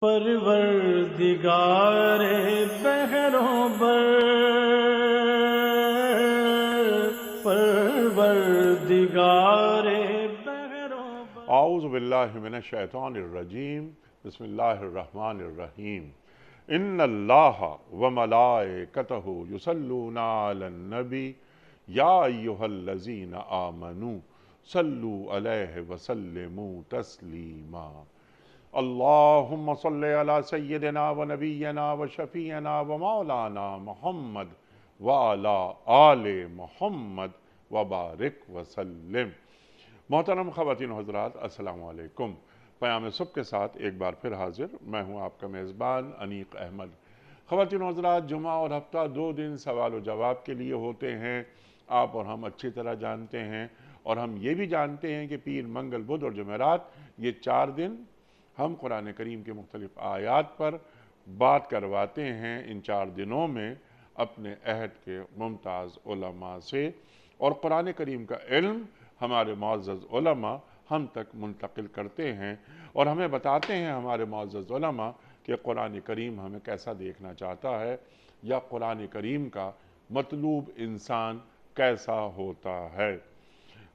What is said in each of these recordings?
پروردگار بہروں بر، پروردگار بہروں بر۔ اعوذ باللہ من الشیطان الرجیم، بسم اللہ الرحمن الرحیم۔ ان اللہ وملائکتہ یصلون علی النبی یا ایہا الذین آمنوا صلوا علیہ وسلموا تسلیما۔ اللہم صل علی سیدنا و نبینا و شفیعنا و مولانا محمد وعلی آل محمد وبارک وسلم۔ محترم خواتین و حضرات، السلام علیکم۔ پیام صبح کے ساتھ ایک بار پھر حاضر میں ہوں آپ کا میزبان انیق احمد۔ خواتین و حضرات، جمعہ اور ہفتہ 2 دن سوال و جواب کے لیے ہوتے ہیں، آپ اور ہم اچھی طرح جانتے ہیں، اور ہم یہ بھی جانتے ہیں کہ پیر، منگل، بدھ اور جمعرات، یہ 4 دن ہم قرآن کریم کے مختلف آیات پر بات کرواتے ہیں۔ ان 4 دنوں میں اپنے عہد کے ممتاز علماء سے، اور قرآن کریم کا علم ہمارے معزز علماء ہم تک منتقل کرتے ہیں، اور ہمیں بتاتے ہیں ہمارے معزز علماء کہ قرآن کریم ہمیں کیسا دیکھنا چاہتا ہے، یا قرآن کریم کا مطلوب انسان کیسا ہوتا ہے۔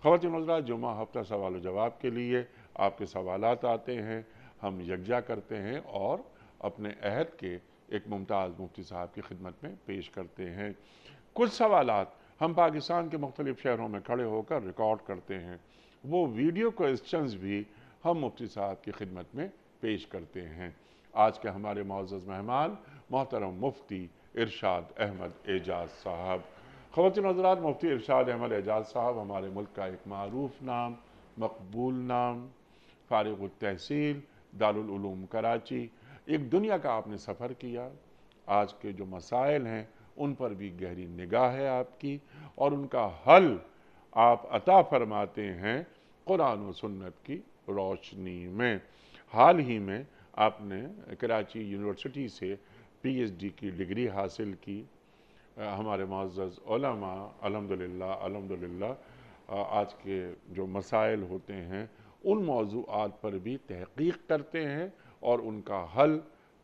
خواتین و حضرات، جمعہ ہفتہ سوال و جواب کے لیے آپ کے سوالات آتے ہیں، ہم یکجا کرتے ہیں اور اپنے عہد کے ایک ممتاز مفتی صاحب کی خدمت میں پیش کرتے ہیں۔ کچھ سوالات ہم پاکستان کے مختلف شہروں میں کھڑے ہو کر ریکارڈ کرتے ہیں، وہ ویڈیو کوئسچنز بھی ہم مفتی صاحب کی خدمت میں پیش کرتے ہیں۔ آج کے ہمارے معزز مہمان محترم مفتی ارشاد احمد اعجاز صاحب۔ خواتین و حضرات، مفتی ارشاد احمد اعجاز صاحب ہمارے ملک کا ایک معروف نام، مقبول نام، فارغ التحصیل، دارالعلوم کراچی۔ ایک دنیا کا آپ نے سفر کیا، آج کے جو مسائل ہیں ان پر بھی گہری نگاہ ہے آپ کی، اور ان کا حل آپ عطا فرماتے ہیں قرآن و سنت کی روشنی میں۔ حال ہی میں آپ نے کراچی یونیورسٹی سے PhD کی ڈگری حاصل کی۔ ہمارے معزز علماء الحمدللہ آج کے جو مسائل ہوتے ہیں ان موضوعات پر بھی تحقیق کرتے ہیں اور ان کا حل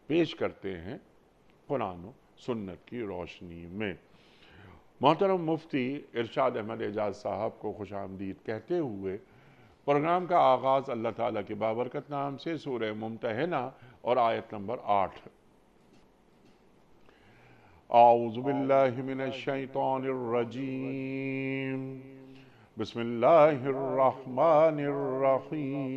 پیش کرتے ہیں قرآن و سنت کی روشنی میں۔ محترم مفتی ارشاد احمد اعجاز صاحب کو خوش آمدید کہتے ہوئے پروگرام کا آغاز اللہ تعالیٰ کے بابرکت نام سے، سورہ ممتحنہ اور آیت نمبر 8۔ اعوذ باللہ من الشیطان الرجیم، بسم اللہ الرحمن الرحیم۔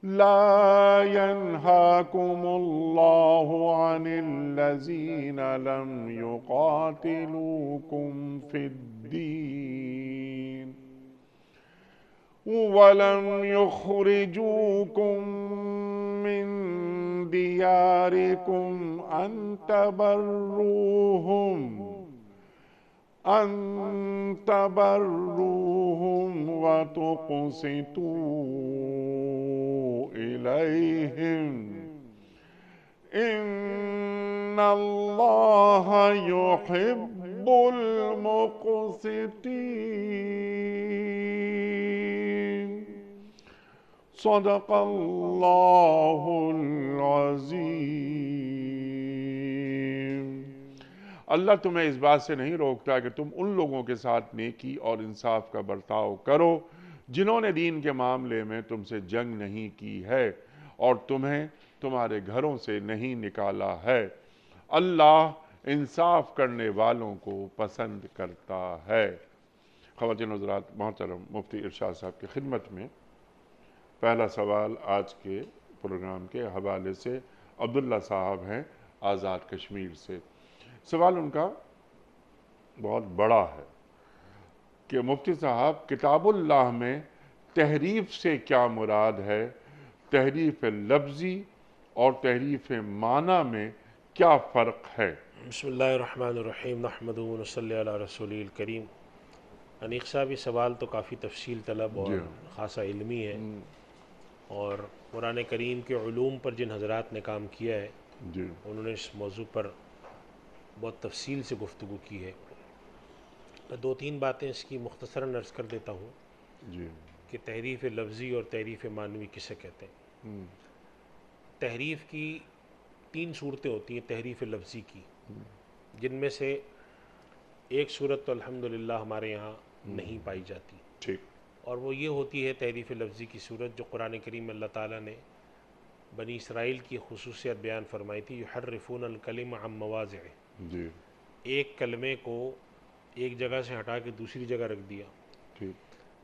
لا ينهاكم الله عن الذين لم يقاتلوكم في الدين ولم يخرجوكم من دياركم أن تبروهم وتقسطوا إليهم إن الله يحب المقسطين۔ صدق اللہ العظیم۔ اللہ تمہیں اس بات سے نہیں روکتا کہ تم ان لوگوں کے ساتھ نیکی اور انصاف کا برتاؤ کرو جنہوں نے دین کے معاملے میں تم سے جنگ نہیں کی ہے اور تمہیں تمہارے گھروں سے نہیں نکالا ہے۔ اللہ انصاف کرنے والوں کو پسند کرتا ہے۔ خواتین و حضرات، محترم مفتی ارشاد صاحب کی خدمت میں پہلا سوال آج کے پروگرام کے حوالے سے عبداللہ صاحب ہیں آزاد کشمیر سے۔ سوال ان کا بہت بڑا ہے کہ مفتی صاحب، کتاب اللہ میں تحریف سے کیا مراد ہے؟ تحریف لفظی اور تحریف معنی میں کیا فرق ہے؟ بسم اللہ الرحمن الرحیم، نحمدہ و نصلی علی رسول الکریم۔ انیق صاحب، یہ سوال تو کافی تفصیل طلب اور خاصا علمی ہے، اور قرآن کریم کے علوم پر جن حضرات نے کام کیا ہے انہوں نے اس موضوع پر بہت تفصیل سے گفتگو کی ہے۔ میں 2-3 باتیں اس کی مختصراً عرض کر دیتا ہوں۔ کہ تحریف لفظی اور تحریف معنوی کسے کہتے ہیں۔ تحریف کی 3 صورتیں ہوتی ہیں تحریف لفظی کی، جن میں سے ایک صورت تو الحمدللہ ہمارے یہاں نہیں پائی جاتی، ٹھیک، اور وہ یہ ہوتی ہے تحریف لفظی کی صورت جو قرآن کریم میں اللہ تعالیٰ نے بنی اسرائیل کی خصوصیت بیان فرمائی تھی، یحرفون الکلم عن مواضعہ، جی، ایک کلمے کو ایک جگہ سے ہٹا کے دوسری جگہ رکھ دیا، ٹھیک،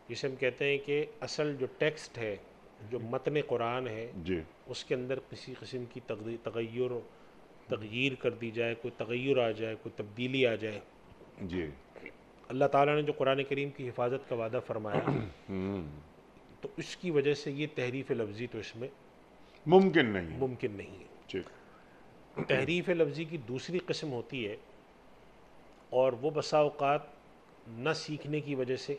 جسے ہم کہتے ہیں کہ اصل جو ٹیکسٹ ہے، جو متن قرآن ہے، جی، اس کے اندر کسی قسم کی تغیر کر دی جائے، کوئی تغیر آ جائے، کوئی تبدیلی آ جائے۔ جی، اللہ تعالیٰ نے جو قرآن کریم کی حفاظت کا وعدہ فرمایا تو اس کی وجہ سے یہ تحریف لفظی تو اس میں ممکن نہیں، ممکن نہیں ہے۔ ٹھیک، تحریف لفظی کی دوسری قسم ہوتی ہے، اور وہ بسا اوقات نہ سیکھنے کی وجہ سے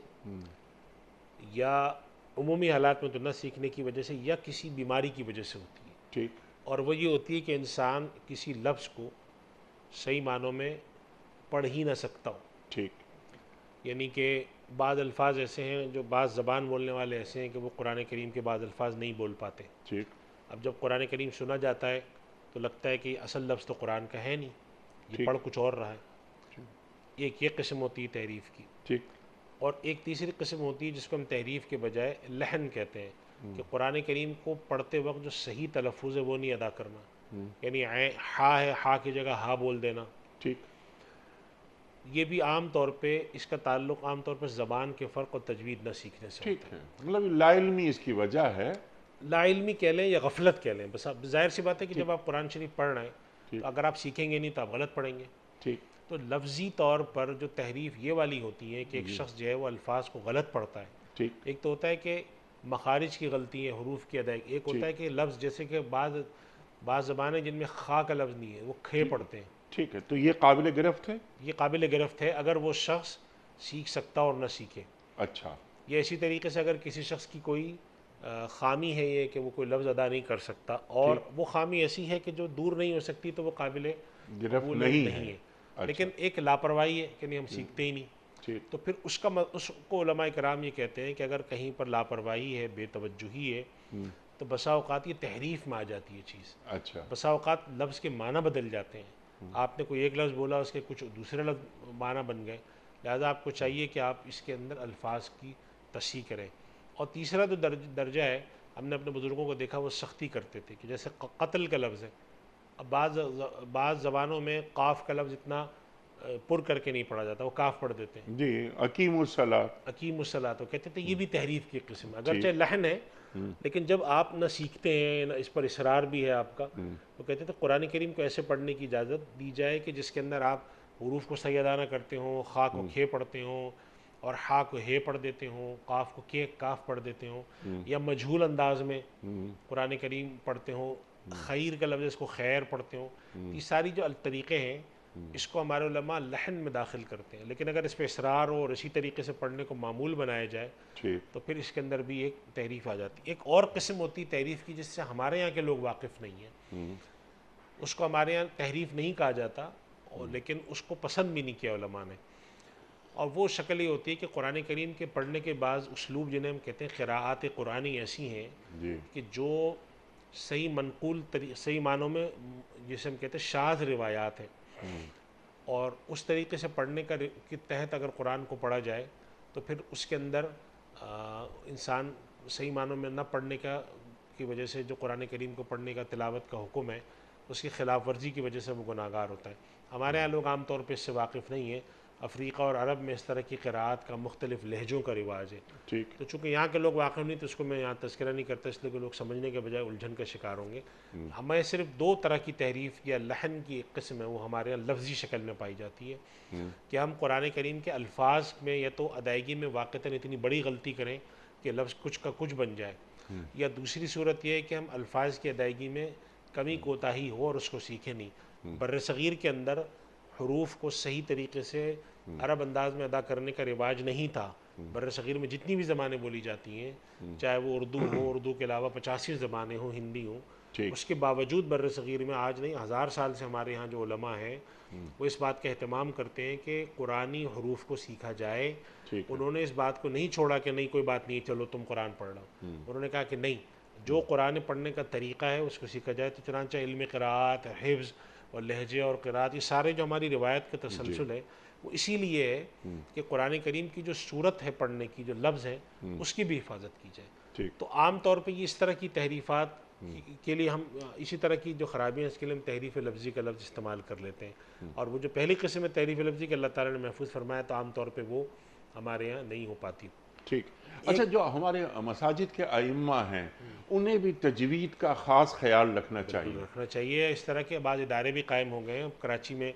یا عمومی حالات میں تو نہ سیکھنے کی وجہ سے یا کسی بیماری کی وجہ سے ہوتی ہے، ٹھیک، اور وہ یہ ہوتی ہے کہ انسان کسی لفظ کو صحیح معنوں میں پڑھ ہی نہ سکتا ہو، ٹھیک، یعنی کہ بعض الفاظ ایسے ہیں جو بعض زبان بولنے والے ایسے ہیں کہ وہ قرآن کریم کے بعض الفاظ نہیں بول پاتے۔ ٹھیک، اب جب قرآن کریم سنا جاتا ہے تو لگتا ہے کہ اصل لفظ تو قرآن کا ہے نہیں، یہ ٹھیک، پڑھ کچھ اور رہا ہے۔ ایک یہ قسم ہوتی ہے تحریف کی، ٹھیک، اور ایک تیسری قسم ہوتی ہے جس کو ہم تحریف کے بجائے لحن کہتے ہیں، کہ قرآن کریم کو پڑھتے وقت جو صحیح تلفظ ہے وہ نہیں ادا کرنا، یعنی ہا ہے، ہا کی جگہ ہا بول دینا۔ ٹھیک، یہ بھی عام طور پہ اس کا تعلق عام طور پر زبان کے فرق اور تجوید نہ سیکھنے سے ٹھیک ہوتا ہے۔ ہے، مطلب لا علمی اس کی وجہ ہے۔ لا علمی کہہ لیں یا غفلت کہہ لیں، بس اب ظاہر سی بات ہے کہ جب آپ قرآن شریف پڑھ رہے ہیں تو اگر آپ سیکھیں گے نہیں تو آپ غلط پڑھیں گے۔ ٹھیک، تو لفظی طور پر جو تحریف یہ والی ہوتی ہے کہ ایک شخص جو ہے وہ الفاظ کو غلط پڑھتا ہے۔ ٹھیک، ایک تو ہوتا ہے کہ مخارج کی غلطی ہے، حروف کی ادائیگی، ایک ہوتا ہے کہ لفظ جیسے کہ بعض زبانیں جن میں خا کا لفظ نہیں ہے وہ کھے پڑھتے ہیں، ٹھیک ہے، تو یہ قابل گرفت ہے۔ یہ قابل گرفت ہے اگر وہ شخص سیکھ سکتا اور نہ سیکھے۔ اچھا، یہ اسی طریقے سے اگر کسی شخص کی کوئی خامی ہے یہ کہ وہ کوئی لفظ ادا نہیں کر سکتا، اور وہ خامی ایسی ہے کہ جو دور نہیں ہو سکتی، تو وہ قابل گرفت قبول نہیں نہیں ہے۔ ہے، لیکن ایک لاپرواہی ہے کہ نہیں ہم سیکھتے ہی نہیں، ٹھیک، تو پھر اس کو علماء کرام یہ کہتے ہیں کہ اگر کہیں پر لاپرواہی ہے، بے توجہی ہے، تو بسا اوقات یہ تحریف میں آ جاتی ہے چیز۔ اچھا، بسا اوقات لفظ کے معنی بدل جاتے ہیں، آپ نے کوئی ایک لفظ بولا اس کے کچھ دوسرے لفظ معنی بن گئے، لہذا آپ کو چاہیے کہ آپ اس کے اندر الفاظ کی تصحیح کریں۔ اور تیسرا جو درجہ ہے، ہم نے اپنے بزرگوں کو دیکھا وہ سختی کرتے تھے، کہ جیسے قتل کا لفظ ہے، اب بعض زبانوں میں قاف کا لفظ اتنا پر کر کے نہیں پڑھا جاتا، وہ کاف پڑھ دیتے ہیں، جی، اقیم الصلاۃ، حکیم الصلاۃ، تو کہتے تھے یہ بھی تحریف کی قسم ہے، اگرچہ لحن ہے، لیکن جب آپ نہ سیکھتے ہیں نہ اس پر اصرار بھی ہے آپ کا، تو کہتے تھے قرآن کریم کو ایسے پڑھنے کی اجازت دی جائے کہ جس کے اندر آپ حروف کو صحیح ادا نہ کرتے ہوں، خا کو کھے پڑھتے ہوں، اور ہا کو ہے پڑھ دیتے ہوں، قاف کو کے کاف پڑھ دیتے ہوں، یا مجہول انداز میں قرآن کریم پڑھتے ہوں، خیر کا لفظ اس کو خیر پڑھتے ہوں۔ یہ ساری جو طریقے ہیں اس کو ہمارے علماء لحن میں داخل کرتے ہیں، لیکن اگر اس پہ اصرار ہو اور اسی طریقے سے پڑھنے کو معمول بنایا جائے ٹھیک، تو پھر اس کے اندر بھی ایک تحریف آ جاتی ہے۔ ایک اور قسم ہوتی ہے تحریف کی جس سے ہمارے یہاں کے لوگ واقف نہیں ہیں، اس کو ہمارے یہاں تحریف نہیں کہا جاتا، اور لیکن اس کو پسند بھی نہیں کیا علماء نے، اور وہ شکل یہ ہوتی ہے کہ قرآن کریم کے پڑھنے کے بعض اسلوب جنہیں ہم کہتے ہیں قراءات قرآنی ایسی ہیں جی، کہ جو صحیح منقول صحیح معنوں میں جسے ہم کہتے ہیں شاذ روایات ہیں، اور اس طریقے سے پڑھنے کے تحت اگر قرآن کو پڑھا جائے تو پھر اس کے اندر انسان صحیح معنوں میں نہ پڑھنے کی وجہ سے جو قرآن کریم کو پڑھنے کا تلاوت کا حکم ہے اس کی خلاف ورزی کی وجہ سے وہ گناہگار ہوتا ہے۔ ہمارے یہاں لوگ عام طور پہ اس سے واقف نہیں ہیں، افریقہ اور عرب میں اس طرح کی قراءات کا مختلف لہجوں کا رواج ہے، ٹھیک، تو چونکہ یہاں کے لوگ واقف نہیں تو اس کو میں یہاں تذکرہ نہیں کرتا، اس لیے کہ لوگ سمجھنے کے بجائے الجھن کا شکار ہوں گے۔ ہمیں صرف 2 طرح کی تحریف یا لحن کی ایک قسم ہے، وہ ہمارے یہاں لفظی شکل میں پائی جاتی ہے، کہ ہم قرآن کریم کے الفاظ میں یا تو ادائیگی میں واقعتاً اتنی بڑی غلطی کریں کہ لفظ کچھ کا کچھ بن جائے، یا دوسری صورت یہ ہے کہ ہم الفاظ کی ادائیگی میں کمی کوتاہی ہو اور اس کو سیکھیں نہیں۔ بر صغیر کے اندر حروف کو صحیح طریقے سے عرب انداز میں ادا کرنے کا رواج نہیں تھا، بر صغیر میں جتنی بھی زبانیں بولی جاتی ہیں، چاہے وہ اردو ہو، اردو کے علاوہ 85 زبانیں ہوں، ہندی ہوں، ٹھیک اس کے باوجود بر صغیر میں آج نہیں 1000 سال سے ہمارے ہاں جو علماء ہیں وہ اس بات کا اہتمام کرتے ہیں کہ قرآنی حروف کو سیکھا جائے۔ ٹھیک ہے انہوں نے اس بات کو نہیں چھوڑا کہ نہیں کوئی بات نہیں چلو تم قرآن پڑھ لو، انہوں نے کہا کہ نہیں، جو قرآن پڑھنے کا طریقہ ہے اس کو سیکھا جائے۔ تو چنانچہ علم قراءت، حفظ اور لہجے اور قراءت، یہ سارے جو ہماری روایت کا تسلسل ہے وہ اسی لیے ہے کہ قرآن کریم کی جو صورت ہے پڑھنے کی، جو لفظ ہے، اس کی بھی حفاظت کی جائے۔ ٹھیک تو عام طور پہ یہ اس طرح کی تحریفات کے لیے ہم اسی طرح کی جو خرابیاں، اس کے لیے ہم تحریف لفظی کا لفظ استعمال کر لیتے ہیں، اور وہ جو پہلی قسم ہے تحریف لفظی کہ اللہ تعالیٰ نے محفوظ فرمایا، تو عام طور پہ وہ ہمارے ہاں نہیں ہو پاتی۔ ٹھیک۔ اچھا، جو ہمارے مساجد کے ائمہ ہیں انہیں بھی تجوید کا خاص خیال رکھنا چاہیے۔ رکھنا چاہیے۔ اس طرح کے بعض ادارے بھی قائم ہو گئے ہیں، کراچی میں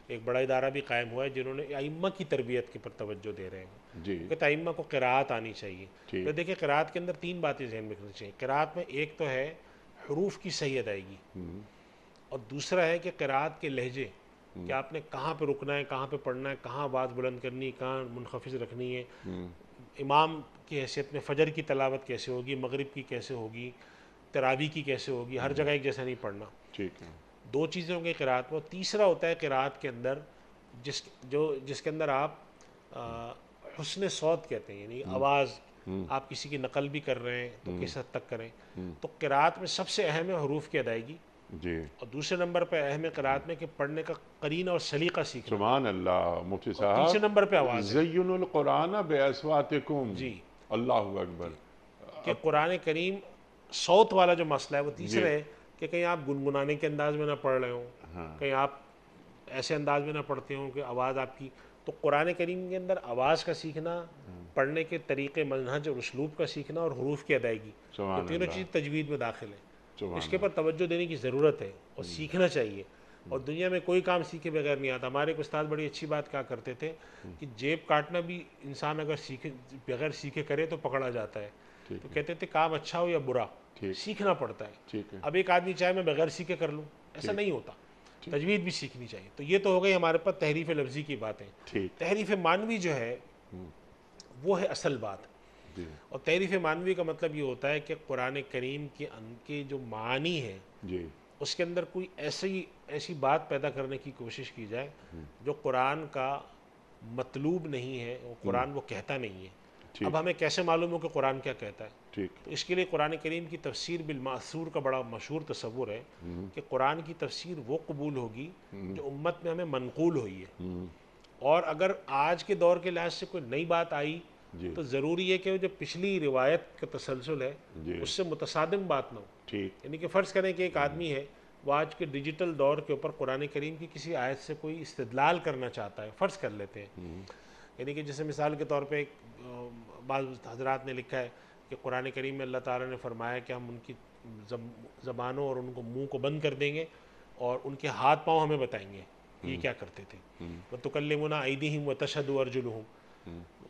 ایک بڑا ادارہ بھی قائم ہوا ہے جنہوں نے ائمہ کی تربیت کے پر توجہ دے رہے ہیں جی کہ ائمہ کو قراءت آنی چاہیے۔ ٹھیک تو دیکھیں قراءت کے اندر 3 باتیں ذہن میں رکھنی چاہیے۔ قراءت میں ایک تو ہے حروف کی صحیح ادائیگی، اور دوسرا ہے کہ قراءت کے لہجے، کہ آپ نے کہاں پہ رکنا ہے، کہاں پہ پڑھنا ہے، کہاں آواز بلند کرنی ہے، کہاں منخفض رکھنی ہے، امام کی حیثیت میں فجر کی تلاوت کیسے ہوگی، مغرب کی کیسے ہوگی، تراویح کی کیسے ہوگی، ہر جگہ ایک جیسا نہیں پڑھنا۔ ٹھیک ہے 2 چیزیں ہوں گی قراءت میں۔ اور تیسرا ہوتا ہے قراءت کے اندر جس کے اندر آپ حسن صوت کہتے ہیں، یعنی آواز آپ کسی کی نقل بھی کر رہے ہیں تو کس حد تک کریں۔ تو قراءت میں سب سے اہم ہے حروف کی ادائیگی، جی اور دوسرے نمبر پہ اہم ہے قراءت میں کہ پڑھنے کا قرینہ اور سلیقہ سیکھنا، سبحان اللہ۔ مفتی تیسرے صاحب، نمبر پہ آواز ہے زین القرآن بأصواتکم، جی، اللہ اکبر۔ کہ قرآن کریم صوت والا جو مسئلہ ہے وہ تیسرا ہے کہ کہیں آپ گنگنانے کے انداز میں نہ پڑھ رہے ہوں، کہیں آپ ایسے انداز میں نہ پڑھتے ہوں کہ آواز آپ کی۔ تو قرآن کریم کے اندر آواز کا سیکھنا، پڑھنے کے طریقے، منہج اور اسلوب کا سیکھنا، اور حروف کی ادائیگی، یہ سبحان تینوں اللہ، چیز تجوید میں داخل ہے۔ سبحان اس کے پر توجہ دینے کی ضرورت ہے اور سیکھنا چاہیے۔ اور دنیا میں کوئی کام سیکھے بغیر نہیں آتا۔ ہمارے ایک استاد بڑی اچھی بات کہا کرتے تھے کہ جیب کاٹنا بھی انسان اگر بغیر سیکھے کرے تو پکڑا جاتا ہے۔ تو کہتے تھے کام اچھا ہو یا برا، سیکھنا پڑتا ہے۔ ٹھیک ہے اب ایک آدمی چاہے میں بغیر سیکھے کر لوں، ایسا نہیں ہوتا، تجوید بھی سیکھنی چاہیے۔ تو یہ تو ہو گئی ہمارے پاس تحریف لفظی کی باتیں۔ ٹھیک تحریف معنوی جو ہے وہ ہے اصل بات۔ جی اور تحریف معنوی کا مطلب یہ ہوتا ہے کہ قرآن کریم کے جو معانی ہیں جی اس کے اندر کوئی ایسی بات پیدا کرنے کی کوشش کی جائے جو قرآن کا مطلوب نہیں ہے، وہ قرآن وہ کہتا نہیں ہے۔ اب ہمیں کیسے معلوم ہو کہ قرآن کیا کہتا ہے؟ ٹھیک تو اس کے لیے قرآن کریم کی تفسیر بالمأثور کا بڑا مشہور تصور ہے کہ قرآن کی تفسیر وہ قبول ہوگی جو امت میں ہمیں منقول ہوئی ہے، اور اگر آج کے دور کے لحاظ سے کوئی نئی بات آئی تو ضروری ہے کہ وہ جو پچھلی روایت کا تسلسل ہے اس سے متصادم بات نہ ہو۔ ٹھیک یعنی کہ فرض کریں کہ ایک آدمی ہے، وہ آج کے ڈیجیٹل دور کے اوپر قرآن کریم کی کسی آیت سے کوئی استدلال کرنا چاہتا ہے، فرض کر لیتے ہیں، یعنی کہ جیسے مثال کے طور پہ بعض حضرات نے لکھا ہے کہ قرآن کریم میں اللہ تعالیٰ نے فرمایا کہ ہم ان کی زبانوں اور ان کو منہ کو بند کر دیں گے اور ان کے ہاتھ پاؤں ہمیں بتائیں گے یہ کیا کرتے تھے۔ وَتُكَلِّمُنَا أَيْدِيهِمْ وَتَشْهَدُ أَرْجُلُهُم،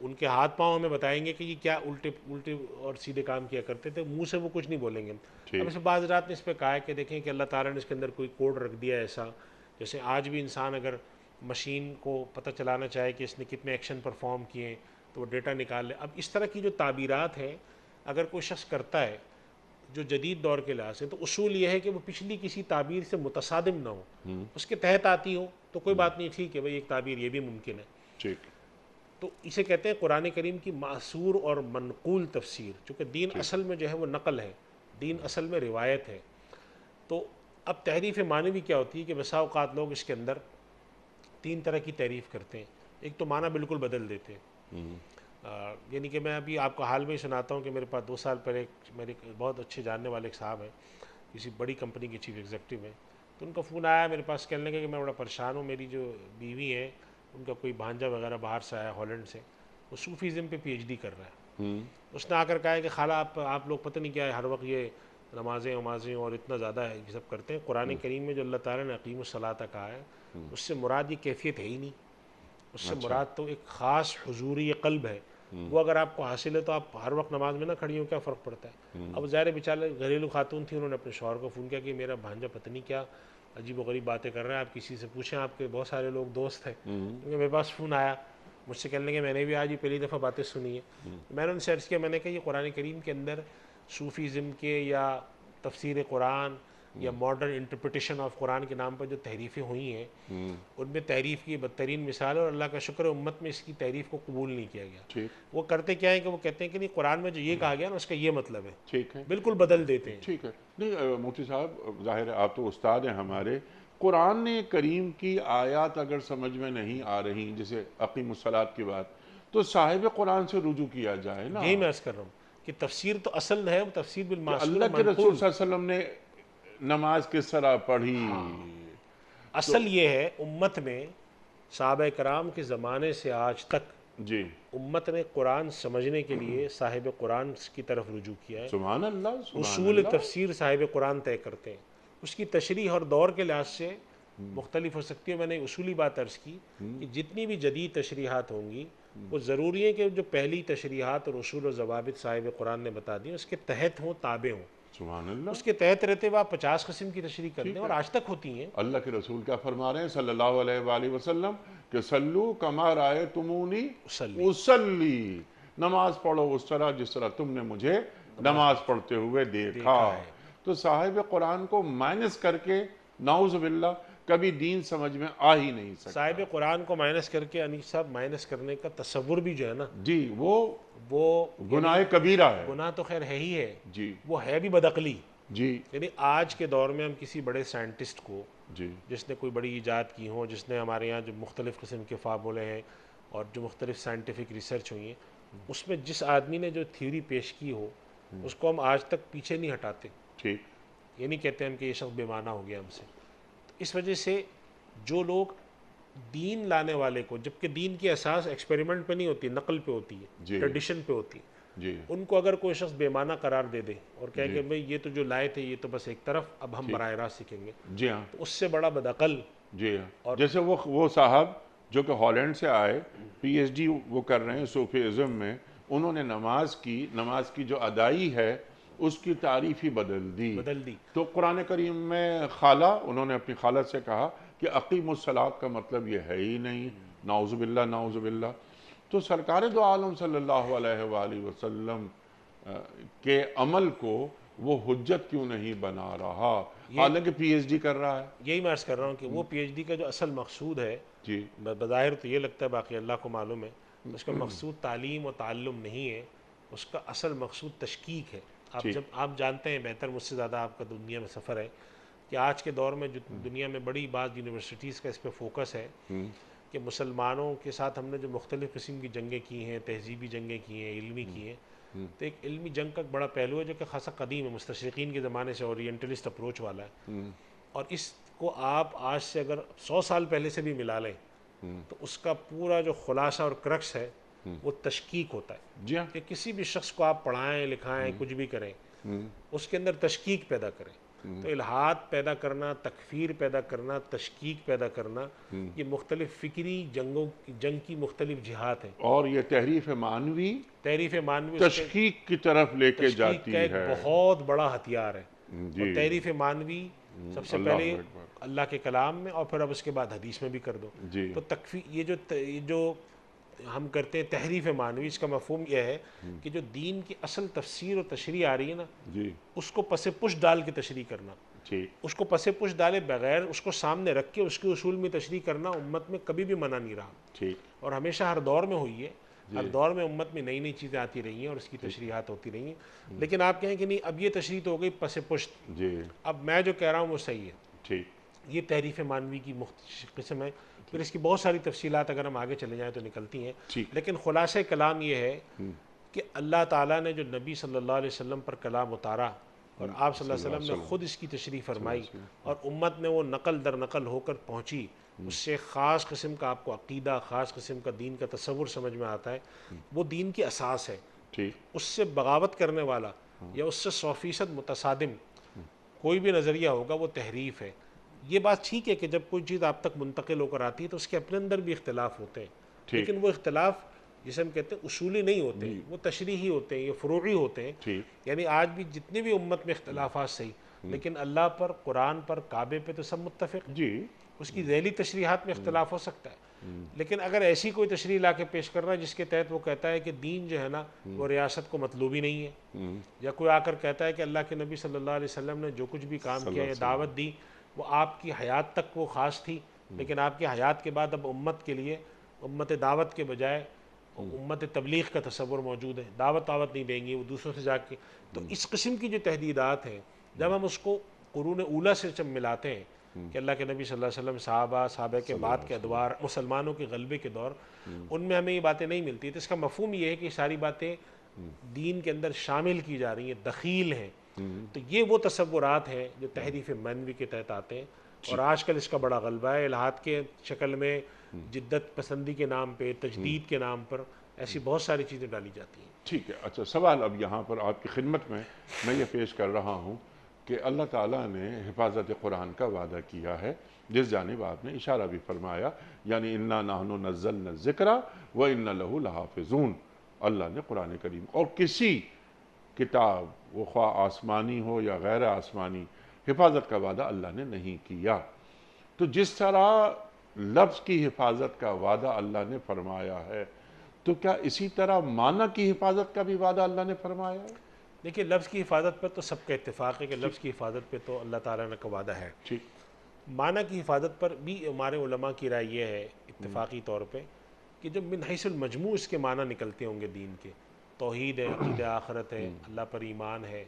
ان کے ہاتھ پاؤں ہمیں بتائیں گے کہ یہ کیا الٹے اور سیدھے کام کیا کرتے تھے، منہ سے وہ کچھ نہیں بولیں گے۔ اب اس میں بعض حضرات نے اس پہ کہا ہے کہ دیکھیں کہ اللہ تعالیٰ نے اس کے اندر کوئی کوڈ رکھ دیا ایسا، جیسے آج بھی انسان اگر مشین کو پتہ چلانا چاہے کہ اس نے کتنے ایکشن پرفارم کیے تو وہ ڈیٹا نکال لے۔ اب اس طرح کی جو تعبیرات ہیں اگر کوئی شخص کرتا ہے جو جدید دور کے لحاظ سے، تو اصول یہ ہے کہ وہ پچھلی کسی تعبیر سے متصادم نہ ہو، اس کے تحت آتی ہو تو کوئی بات نہیں، ٹھیک ہے بھائی ایک تعبیر یہ بھی ممکن ہے۔ ٹھیک تو اسے کہتے ہیں قرآن کریم کی معصور اور منقول تفسیر، چونکہ دین اصل میں جو ہے وہ نقل ہے، دین اصل میں روایت ہے۔ تو اب تحریف معنوی کیا ہوتی ہے کہ بسا اوقات لوگ اس کے اندر 3 طرح کی تعریف کرتے ہیں۔ ایک تو معنی بالکل بدل دیتے ہیں، یعنی کہ میں ابھی آپ کو حال میں ہی سناتا ہوں کہ میرے پاس 2 سال پہلے میرے بہت اچھے جاننے والے ایک صاحب ہیں، کسی بڑی کمپنی کے چیف ایگزیکٹو ہیں، تو ان کا فون آیا میرے پاس، کہنے لگے کہ میں بڑا پریشان ہوں، میری جو بیوی ہے ان کا کوئی بھانجا وغیرہ باہر سے آیا ہالینڈ سے، وہ صوفیزم پہ PhD کر رہا ہے۔ اس نے آ کر کہا ہے کہ خالہ آپ لوگ پتہ نہیں کیا ہے، ہر وقت یہ نمازیں اور اتنا زیادہ ہے یہ سب کرتے ہیں، قرآن کریم میں جو اللہ تعالیٰ نے اقیم الصلاۃ کہا ہے اس سے مراد یہ کیفیت ہے ہی نہیں، اس سے مراد تو ایک خاص حضوری قلب ہے، وہ اگر آپ کو حاصل ہے تو آپ ہر وقت نماز میں نہ کھڑی ہوں، کیا فرق پڑتا ہے؟ اب ظاہر بیچارے گھریلو خاتون تھی، انہوں نے اپنے شوہر کو فون کیا کہ میرا بھانجا پتہ نہیں کیا عجیب و غریب باتیں کر رہے ہیں، آپ کسی سے پوچھیں، آپ کے بہت سارے لوگ دوست ہیں، کیونکہ میرے پاس فون آیا مجھ سے کہنے لگے میں نے بھی آج ہی پہلی دفعہ باتیں سنی ہیں. میں نے ان سے عرض کیا, میں نے کہا یہ قرآن کریم کے اندر صوفیزم کے یا تفسیر قرآن یا ماڈرن انٹرپریٹیشن آف قرآن کے نام پر جو تحریفیں ہوئی ہیں ان میں تحریف کی بدترین مثال ہے, اور اللہ کا شکر ہے امت میں اس کی تحریف کو قبول نہیں کیا گیا. وہ کرتے کیا ہے کہ وہ کہتے ہیں کہ نہیں قرآن میں جو یہ کہا گیا نا اس کا یہ مطلب ہے, ٹھیک ہے, بالکل بدل دیتے ہیں. ٹھیک ہے. نہیں مفتی صاحب, ظاہر ہے آپ تو استاد ہیں ہمارے, قرآن کریم کی آیات اگر سمجھ میں نہیں آ رہی, جیسے اقیم الصلاۃ کی بات, تو صاحب قرآن سے رجوع کیا جائے نا. یہی میں عرض کر رہا ہوں کہ تفسیر تو اصل ہے, تفسیر بالمعصور اللہ کے رسول صلی اللہ علیہ وسلم نے نماز کس طرح پڑھی. اصل یہ ہے امت میں صحابہ کرام کے زمانے سے آج تک جی امت نے قرآن سمجھنے کے لیے صاحب قرآن کی طرف رجوع کیا ہے. سبحان اللہ, سبحان اصول اللہ. تفسیر صاحب قرآن طے کرتے ہیں. اس کی تشریح اور دور کے لحاظ سے مختلف ہو سکتی ہے. میں نے اصولی بات عرض کی کہ جتنی بھی جدید تشریحات ہوں گی وہ ضروری ہے کہ جو پہلی تشریحات اور اصول و ضوابط صاحب قرآن نے بتا دی اس کے تحت ہوں, تابع ہوں. سبحان اللہ. اس کے تحت رہتے ہوئے آپ 50 قسم کی تشریح کرتے ہیں اور آج تک ہوتی ہیں. اللہ کے رسول کیا فرما رہے ہیں صلی اللہ علیہ وآلہ وسلم کہ سلو کما رأیتمونی اصلی, نماز پڑھو اس طرح جس طرح تم نے مجھے نماز پڑھتے ہوئے دیکھا. تو صاحب قرآن کو مائنس کر کے نعوذ باللہ کبھی دین سمجھ میں آ ہی نہیں سکتا. صاحب قرآن کو مائنس کر کے انیس صاحب مائنس کرنے کا تصور بھی جو ہے نا جی وہ وہ گناہ کبیرہ ہے. گناہ تو خیر ہے ہی ہے, جی وہ ہے بھی بدعقلی. جی یعنی آج کے دور میں ہم کسی بڑے سائنٹسٹ کو جی جس نے کوئی بڑی ایجاد کی ہوں, جس نے ہمارے یہاں جو مختلف قسم کے فارمولے ہیں اور جو مختلف سائنٹیفک ریسرچ ہوئی ہیں, اس میں جس آدمی نے جو تھیوری پیش کی ہو اس کو ہم آج تک پیچھے نہیں ہٹاتے. ٹھیک. یہ نہیں کہتے ہم کہ یہ شخص بے معنی ہو گیا ہم سے. تو اس وجہ سے جو لوگ دین لانے والے کو, جبکہ دین کی اساس ایکسپیریمنٹ پہ نہیں ہوتی, نقل پہ ہوتی ہے, ٹریڈیشن پہ ہوتی ہے, جی ان کو اگر کوئی شخص بے معنی قرار دے دے اور کہے کہ بھئی یہ تو جو لائے تھے یہ تو بس ایک طرف, اب ہم براہ راست سیکھیں گے, جی ہاں تو اس سے بڑا بدعقل. جی ہاں. جیسے وہ صاحب جو کہ ہالینڈ سے آئے, پی ایچ ڈی وہ کر رہے ہیں صوفیزم میں, انہوں نے نماز کی جو ادائی ہے اس کی تعریف ہی بدل دی. تو قرآن کریم میں انہوں نے اپنی خالہ سے کہا کہ اقیم الصلاۃ کا مطلب یہ ہے ہی نہیں. نعوذ باللہ, نعوذ باللہ. تو سرکار دو عالم صلی اللہ علیہ وآلہ وسلم کے عمل کو وہ حجت کیوں نہیں بنا رہا, حالانکہ پی ایچ ڈی کر رہا ہے. یہی میں عرض کر رہا ہوں کہ وہ پی ایچ ڈی کا جو اصل مقصود ہے, جی بظاہر تو یہ لگتا ہے, باقی اللہ کو معلوم ہے, اس کا مقصود تعلیم و تعلم نہیں ہے, اس کا اصل مقصود تشکیک ہے. آپ جانتے ہیں بہتر مجھ سے زیادہ, آپ کا دنیا میں سفر ہے, کہ آج کے دور میں جو دنیا میں بڑی بات یونیورسٹیز کا اس پہ فوکس ہے کہ مسلمانوں کے ساتھ ہم نے جو مختلف قسم کی جنگیں کی ہیں, تہذیبی جنگیں کی ہیں, علمی کی ہیں, تو ایک علمی جنگ کا بڑا پہلو ہے جو کہ خاصا قدیم ہے, مستشرقین کے زمانے سے اورینٹلسٹ اپروچ والا ہے, اور اس کو آپ آج سے اگر 100 سال پہلے سے بھی ملا لیں تو اس کا پورا جو خلاصہ اور کرکس ہے وہ تشکیک ہوتا ہے. جی ہاں. کہ کسی بھی شخص کو آپ پڑھائیں, لکھائیں, کچھ بھی کریں, اس کے اندر تشکیک پیدا کریں. تو الہاد پیدا کرنا, تکفیر پیدا کرنا, تشکیک پیدا کرنا, یہ مختلف فکری جنگ کی مختلف جہات ہیں. اور یہ تحریف معنوی تشکیک کی طرف لے کے جاتی ہے. ایک بہت بڑا ہتھیار ہے. اور تحریف معنوی سب سے پہلے اللہ کے کلام میں اور پھر اب اس کے بعد حدیث میں بھی کر دو. تو تکفیر, یہ جو ہم کرتے ہیں تحریف معنوی, اس کا مفہوم یہ ہے کہ جو دین کی اصل تفسیر و تشریح آ رہی ہے نا, اس کو پس پش ڈال کے تشریح کرنا, اس کو پس پش ڈالے بغیر اس کو سامنے رکھ کے اس کے اصول میں تشریح کرنا امت میں کبھی بھی منع نہیں رہا, اور ہمیشہ ہر دور میں ہوئی ہے. ہر دور میں امت میں نئی نئی چیزیں آتی رہی ہیں اور اس کی تشریحات ہوتی رہی ہیں. لیکن آپ کہیں کہ نہیں اب یہ تشریح تو ہو گئی پس پشت, اب میں جو کہہ رہا ہوں وہ صحیح ہے. یہ تحریف معنوی کی مختلف قسم ہے. پھر اس کی بہت ساری تفصیلات اگر ہم آگے چلے جائیں تو نکلتی ہیں, لیکن خلاصہ کلام یہ ہے کہ اللہ تعالیٰ نے جو نبی صلی اللہ علیہ وسلم پر کلام اتارا اور آپ صلی اللہ علیہ وسلم نے خود اس کی تشریح فرمائی اور امت میں وہ نقل در نقل ہو کر پہنچی, اس سے خاص قسم کا آپ کو عقیدہ, خاص قسم کا دین کا تصور سمجھ میں آتا ہے. وہ دین کی اساس ہے. اس سے بغاوت کرنے والا یا اس سے 100% متصادم کوئی بھی نظریہ ہوگا وہ تحریف ہے. یہ بات ٹھیک ہے کہ جب کوئی چیز آپ تک منتقل ہو کر آتی ہے تو اس کے اپنے اندر بھی اختلاف ہوتے ہیں, لیکن وہ اختلاف جسے ہم کہتے ہیں اصولی نہیں ہوتے، وہ تشریحی ہوتے ہیں، یہ فروعی ہوتے ہیں. ٹھیک. یعنی آج بھی جتنی بھی امت میں اختلافات صحیح، لیکن اللہ پر، قرآن پر، کعبے پہ تو سب متفق ہیں. جی. اس کی ذیلی تشریحات میں اختلاف ہو سکتا ہے، لیکن اگر ایسی کوئی تشریح لا کے پیش کر رہا ہے جس کے تحت وہ کہتا ہے کہ دین جو ہے نا وہ ریاست کو مطلوب ہی نہیں ہے، یا کوئی آ کر کہتا ہے کہ اللہ کے نبی صلی اللہ علیہ وسلم نے جو کچھ بھی کام کیا یا دعوت دی وہ آپ کی حیات تک وہ خاص تھی، لیکن آپ کی حیات کے بعد اب امت کے لیے امت دعوت کے بجائے امت تبلیغ کا تصور موجود ہے، دعوت نہیں دیں گی وہ دوسروں سے جا کے. تو اس قسم کی جو تحدیدات ہیں جب ہم اس کو قرون اولیٰ سے جب ملاتے ہیں کہ اللہ کے نبی صلی اللہ علیہ وسلم، صحابہ کے بعد کے ادوار، مسلمانوں کے غلبے کے دور، ان میں ہمیں یہ باتیں نہیں ملتی، تو اس کا مفہوم یہ ہے کہ یہ ساری باتیں دین کے اندر شامل کی جا رہی ہیں، دخیل ہیں. تو یہ وہ تصورات ہیں جو تحریف منوی کے تحت آتے ہیں، اور آج کل اس کا بڑا غلبہ ہے الہاد کے شکل میں، جدت پسندی کے نام پہ، تجدید کے نام پر ایسی بہت ساری چیزیں ڈالی جاتی ہیں. ٹھیک ہے. اچھا، سوال اب یہاں پر آپ کی خدمت میں یہ پیش کر رہا ہوں کہ اللہ تعالیٰ نے حفاظت قرآن کا وعدہ کیا ہے، جس جانب آپ نے اشارہ بھی فرمایا، یعنی انا نحن نزلنا الذکر وانا لہ لحافظون. اللہ نے قرآن کریم اور کسی کتاب وہ خواہ آسمانی ہو یا غیر آسمانی، حفاظت کا وعدہ اللہ نے نہیں کیا. تو جس طرح لفظ کی حفاظت کا وعدہ اللہ نے فرمایا ہے، تو کیا اسی طرح معنی کی حفاظت کا بھی وعدہ اللہ نے فرمایا ہے؟ دیکھیے، لفظ کی حفاظت پر تو سب کا اتفاق ہے کہ لفظ کی حفاظت پہ تو اللہ تعالیٰ نے کا وعدہ ہے. ٹھیک. معنی کی حفاظت پر بھی ہمارے علماء کی رائے یہ ہے اتفاقی طور پہ کہ جب من حیث المجموع اس کے معنی نکلتے ہوں گے دین کے، توحید ہے، عقیدہ آخرت ہے، اللہ پر ایمان ہے،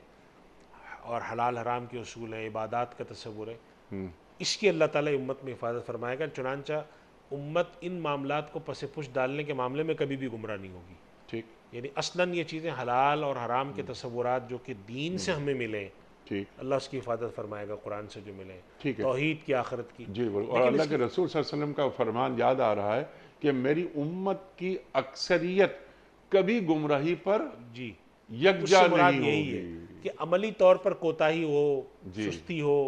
اور حلال حرام کے اصول ہیں، عبادات کا تصور ہے، اس کی اللہ تعالیٰ امت میں حفاظت فرمائے گا. چنانچہ امت ان معاملات کو پس پش ڈالنے کے معاملے میں کبھی بھی گمراہ نہیں ہوگی. ٹھیک. یعنی اصلاً یہ چیزیں حلال اور حرام کے تصورات جو کہ دین سے ہمیں ملیں، ٹھیک. اللہ اس کی حفاظت فرمائے گا قرآن سے جو ملیں، ٹھیک ہے. توحید کی، آخرت کی. جی بالکل. اور اللہ کے رسول صلی اللہ علیہ وسلم کا فرمان یاد آ رہا ہے کہ میری امت کی اکثریت کبھی گمراہی پر جی، یکجا مراد نہیں یہی ہے ہوگی. کہ عملی طور پر کوتاہی ہو، سستی ہو،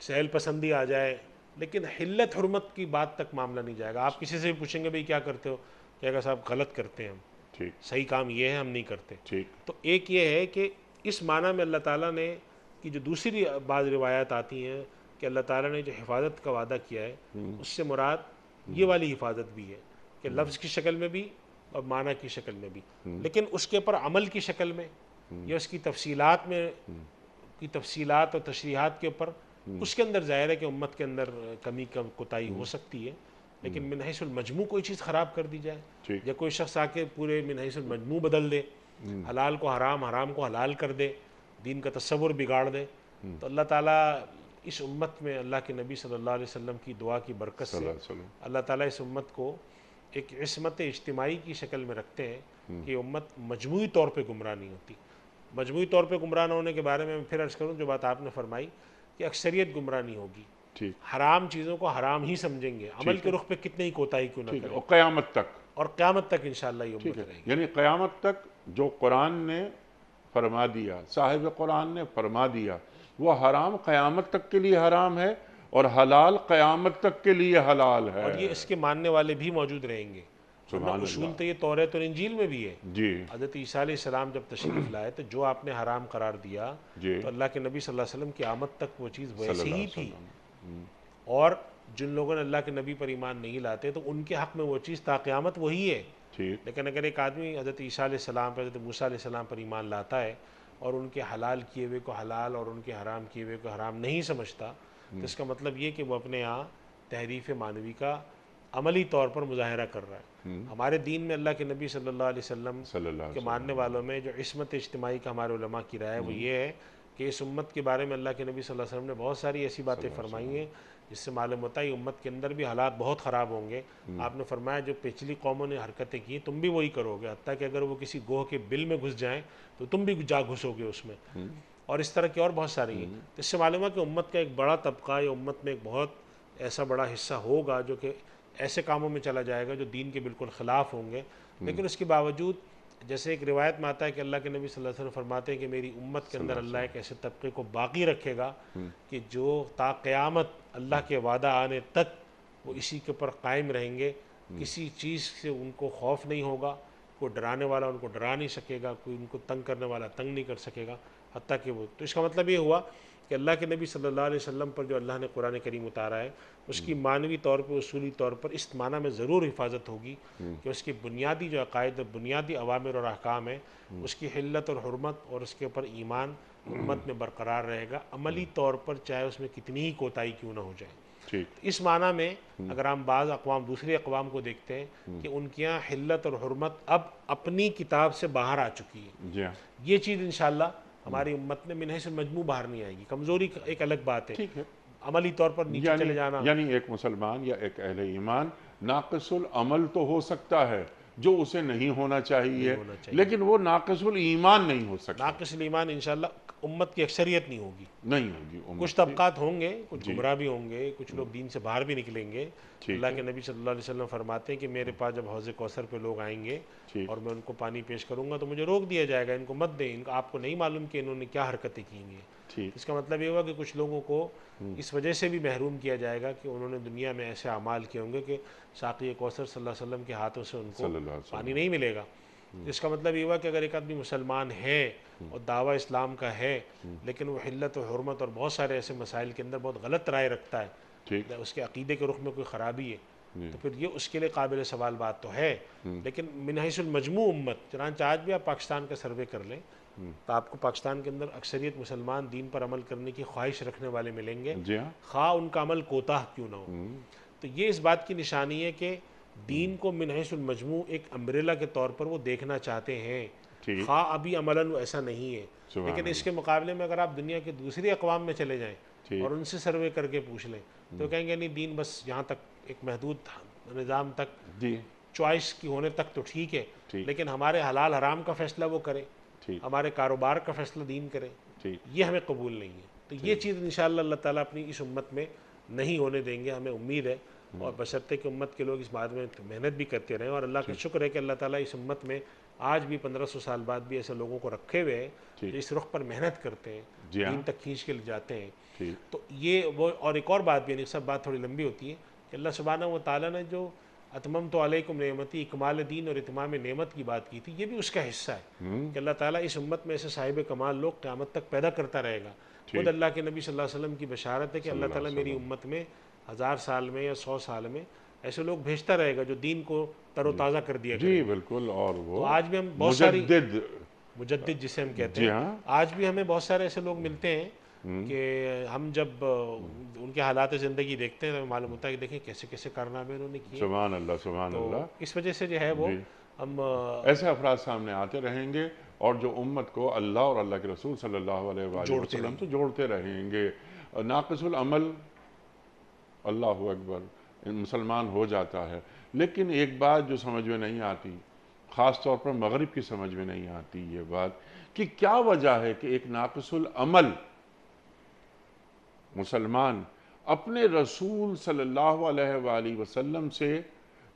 سہل پسندی آ جائے، لیکن حلت حرمت کی بات تک معاملہ نہیں جائے گا. آپ کسی سے بھی پوچھیں گے بھئی کیا کرتے ہو، کہے گا صاحب غلط کرتے ہیں ہم، ٹھیک. صحیح کام یہ ہے ہم نہیں کرتے. ٹھیک. تو ایک یہ ہے کہ اس معنی میں اللہ تعالیٰ نے کی جو دوسری بعض روایات آتی ہیں کہ اللہ تعالیٰ نے جو حفاظت کا وعدہ کیا ہے اس سے مراد یہ والی حفاظت بھی ہے کہ لفظ کی شکل میں بھی اور معنی کی شکل میں بھی، لیکن اس کے اوپر عمل کی شکل میں یا اس کی تفصیلات میں کی تفصیلات اور تشریحات کے اوپر اس کے اندر ظاہر ہے کہ امت کے اندر کمی کوتاہی ہو سکتی ہے، لیکن من حیث المجموع کوئی چیز خراب کر دی جائے یا کوئی شخص آ کے پورے من حیث المجموع بدل دے، حلال کو حرام، حرام کو حلال کر دے، دین کا تصور بگاڑ دے، تو اللہ تعالیٰ اس امت میں اللہ کے نبی صلی اللہ علیہ وسلم کی دعا کی برکت سے اللہ تعالیٰ اس امت کو ایک عصمت اجتماعی کی شکل میں رکھتے ہیں کہ امت مجموعی طور پہ گمراہ نہیں ہوتی. مجموعی طور پہ گمراہ نہ ہونے کے بارے میں پھر عرض کروں جو بات آپ نے فرمائی کہ اکثریت گمراہ نہیں ہوگی، حرام چیزوں کو حرام ہی سمجھیں گے، عمل کے رخ پہ کتنے ہی کوتاہی کیوں نہ کریں، اور قیامت تک، اور قیامت تک انشاءاللہ یہ امت رہے گی. یعنی قیامت تک جو قرآن نے فرما دیا، صاحب قرآن نے فرما دیا، وہ حرام قیامت تک کے لیے حرام ہے اور حلال قیامت تک کے لیے حلال ہے. اور یہ اس کے ماننے والے بھی موجود رہیں گے. اصول تو یہ توریت اور انجیل میں بھی ہے. جی. حضرت عیسیٰ علیہ السلام جب تشریف لائے تو جو آپ نے حرام قرار دیا تو اللہ کے نبی صلی اللہ علیہ وسلم کی آمد تک وہ چیز ویسی ہی تھی، اور جن لوگوں نے اللہ کے نبی پر ایمان نہیں لاتے تو ان کے حق میں وہ چیز تا قیامت وہی ہے. لیکن اگر ایک آدمی حضرت عیسیٰ علیہ السلام پر، حضرت موسیٰ علیہ السلام پر ایمان لاتا ہے اور ان کے حلال کیے ہوئے کو حلال اور ان کے حرام کیے ہوئے کو حرام نہیں سمجھتا، تو اس کا مطلب یہ کہ وہ اپنے یہاں تحریف معنوی کا عملی طور پر مظاہرہ کر رہا ہے. ہمارے دین میں اللہ کے نبی صلی اللہ علیہ وسلم کے ماننے والوں میں جو عصمت اجتماعی کا ہمارے علماء کی رائے ہے وہ یہ ہے کہ اس امت کے بارے میں اللہ کے نبی صلی اللہ علیہ وسلم نے بہت ساری ایسی باتیں فرمائی ہیں جس سے معلوم ہوتا ہے امت کے اندر بھی حالات بہت خراب ہوں گے. آپ نے فرمایا جو پچھلی قوموں نے حرکتیں کی تم بھی وہی کرو گے، حتیٰ کہ اگر وہ کسی گوہ کے بل میں گھس جائیں تو تم بھی جا گھسو گے اس میں، اور اس طرح کی اور بہت ساری ہیں. اس سے معلوم ہے کہ امت کا ایک بڑا طبقہ یا امت میں ایک بہت ایسا بڑا حصہ ہوگا جو کہ ایسے کاموں میں چلا جائے گا جو دین کے بالکل خلاف ہوں گے. لیکن اس کے باوجود جیسے ایک روایت میں آتا ہے کہ اللہ کے نبی صلی اللہ علیہ وسلم فرماتے ہیں کہ میری امت کے اندر اللہ ایک ایسے طبقے کو باقی رکھے گا کہ جو تا قیامت اللہ کے وعدہ آنے تک وہ اسی کے اوپر قائم رہیں گے، کسی چیز سے ان کو خوف نہیں ہوگا، کوئی ڈرانے والا ان کو ڈرا نہیں سکے گا، کوئی ان کو تنگ کرنے والا تنگ نہیں کر سکے گا، حتیٰ کہ وہ، تو اس کا مطلب یہ ہوا کہ اللہ کے نبی صلی اللہ علیہ وسلم پر جو اللہ نے قرآن کریم اتارا ہے اس کی معنوی طور پر، اصولی طور پر اس معنی میں ضرور حفاظت ہوگی کہ اس کی بنیادی جو عقائد اور بنیادی اوامر اور احکام ہیں اس کی حلت اور حرمت اور اس کے اوپر ایمان امت میں برقرار رہے گا، عملی طور پر چاہے اس میں کتنی ہی کوتاہی کیوں نہ ہو جائے۔ ٹھیک، اس معنی میں اگر ہم بعض اقوام، دوسری اقوام کو دیکھتے ہیں کہ ان کے یہاں حلت اور حرمت اب اپنی کتاب سے باہر آ چکی ہے، جی ہاں، یہ چیز انشاءاللہ ہماری امت میں من حیث المجموع باہر نہیں آئے گی۔ کمزوری ایک الگ بات ہے، ٹھیک ہے، عملی طور پر نیچے چلے جانا۔ یعنی ایک مسلمان یا ایک اہل ایمان ناقص العمل تو ہو سکتا ہے جو اسے نہیں ہونا چاہیے، لیکن وہ ناقص الایمان نہیں ہو سکتا، ناقص الایمان انشاءاللہ امت کی اکثریت نہیں ہوگی۔ نہیں ہوگی امت کچھ کی۔ طبقات ہوں گے، کچھ گمراہ بھی ہوں گے، کچھ لوگ دین سے باہر بھی نکلیں گے۔ اللہ کے نبی صلی اللہ علیہ وسلم فرماتے ہیں کہ میرے پاس جب حوض کوثر پہ لوگ آئیں گے اور میں ان کو پانی پیش کروں گا تو مجھے روک دیا جائے گا، ان کو مت دیں، ان کو، آپ کو نہیں معلوم کہ انہوں نے کیا حرکتیں کی ہیں۔ اس کا مطلب یہ ہوا کہ کچھ لوگوں کو اس وجہ سے بھی محروم کیا جائے گا کہ انہوں نے دنیا میں ایسے اعمال کیے ہوں گے کہ ساقی کوثر صلی اللہ علیہ وسلم کے ہاتھوں سے ان کو پانی نہیں ملے گا۔ اس کا مطلب یہ ہوا کہ اگر ایک آدمی مسلمان ہے اور دعویٰ اسلام کا ہے لیکن وہ حلت و حرمت اور بہت سارے ایسے مسائل کے اندر بہت غلط رائے رکھتا ہے، اس کے عقیدے کے رخ میں کوئی خرابی ہے، تو پھر یہ اس کے لیے قابل سوال بات تو ہے۔ لیکن من حیث المجموع امت، چنانچہ آج بھی آپ پاکستان کا سروے کر لیں تو آپ کو پاکستان کے اندر اکثریت مسلمان دین پر عمل کرنے کی خواہش رکھنے والے ملیں گے، خواہ ان کا عمل کوتاہ کیوں نہ ہو۔ تو یہ اس بات کی نشانی ہے کہ دین کو من حیث المجموع ایک امبریلا کے طور پر وہ دیکھنا چاہتے ہیں، خواہ ابھی عملاً وہ ایسا نہیں ہے۔ لیکن اس کے مقابلے میں اگر آپ دنیا کے دوسری اقوام میں چلے جائیں اور ان سے سروے کر کے پوچھ لیں تو کہیں گے نہیں، دین بس یہاں تک، ایک محدود نظام تک، چوائس کی ہونے تک تو ٹھیک ہے، لیکن ہمارے حلال حرام کا فیصلہ وہ کرے، ہمارے کاروبار کا فیصلہ دین کرے، یہ ہمیں قبول نہیں ہے۔ تو یہ چیز انشاءاللہ اللہ تعالیٰ اپنی اس امت میں نہیں ہونے دیں گے، ہمیں امید ہے، اور بشرطے کہ امت کے لوگ اس بات میں محنت بھی کرتے رہیں، اور اللہ کا شکر ہے کہ اللہ تعالیٰ اس امت میں آج بھی 1500 سال بعد بھی ایسے لوگوں کو رکھے ہوئے ہیں جو اس رخ پر محنت کرتے ہیں، دین تک کھینچ کے لے جاتے ہیں۔ تو یہ وہ، اور ایک اور بات بھی ہے، سب بات تھوڑی لمبی ہوتی ہے، کہ اللہ سبحانہ و تعالیٰ نے جو اتممت علیکم نعمتی، اکمال دین اور اتمام نعمت کی بات کی تھی، یہ بھی اس کا حصہ ہے کہ اللہ تعالیٰ اس امت میں ایسے صاحب کمال لوگ قیامت تک پیدا کرتا رہے گا۔ خود اللہ کے نبی صلی اللہ علیہ وسلم کی بشارت ہے کہ اللہ تعالیٰ میری امت میں 1000 سال میں یا 100 سال میں ایسے لوگ بھیجتا رہے گا جو دین کو تر و تازہ کر دیا کریں۔ جی بالکل، اور وہ تو آج بھی ہم بہت ساری مجدد جسے ہم کہتے ہیں، آج بھی ہمیں بہت سارے ایسے لوگ ملتے ہیں کہ ہم جب ان کے حالات زندگی دیکھتے ہیں تو معلوم ہوتا ہے کہ دیکھیں کیسے کیسے کارنامے انہوں نے کیے۔ سبحان اللہ، سبحان اللہ۔ اس وجہ سے جو ہے وہ ہم ایسے افراد سامنے آتے رہیں گے اور جو امت کو اللہ اور اللہ کے رسول صلی اللہ علیہ وآلہ وسلم سے جوڑتے رہیں گے۔ ناقص العمل، اللہ اکبر، مسلمان ہو جاتا ہے، لیکن ایک بات جو سمجھ میں نہیں آتی، خاص طور پر مغرب کی سمجھ میں نہیں آتی، یہ بات کہ کیا وجہ ہے کہ ایک ناقص العمل مسلمان اپنے رسول صلی اللہ علیہ وآلہ وسلم سے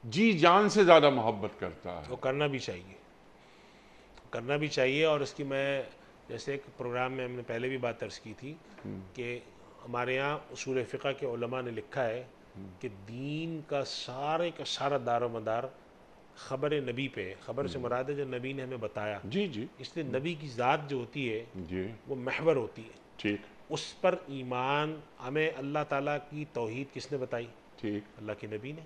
جی جان سے زیادہ محبت کرتا ہے۔ وہ کرنا بھی چاہیے، کرنا بھی چاہیے۔ اور اس کی میں جیسے ایک پروگرام میں ہم نے پہلے بھی بات عرض کی تھی کہ ہمارے یہاں اصول فقہ کے علماء نے لکھا ہے کہ دین کا سارا دار و مدار خبر نبی پہ ہے۔ خبر سے مراد ہے جو نبی نے ہمیں بتایا، اس لیے نبی کی ذات جو ہوتی ہے وہ محور ہوتی ہے، اس پر ایمان۔ ہمیں اللہ تعالیٰ کی توحید کس نے بتائی؟ اللہ کے نبی نے۔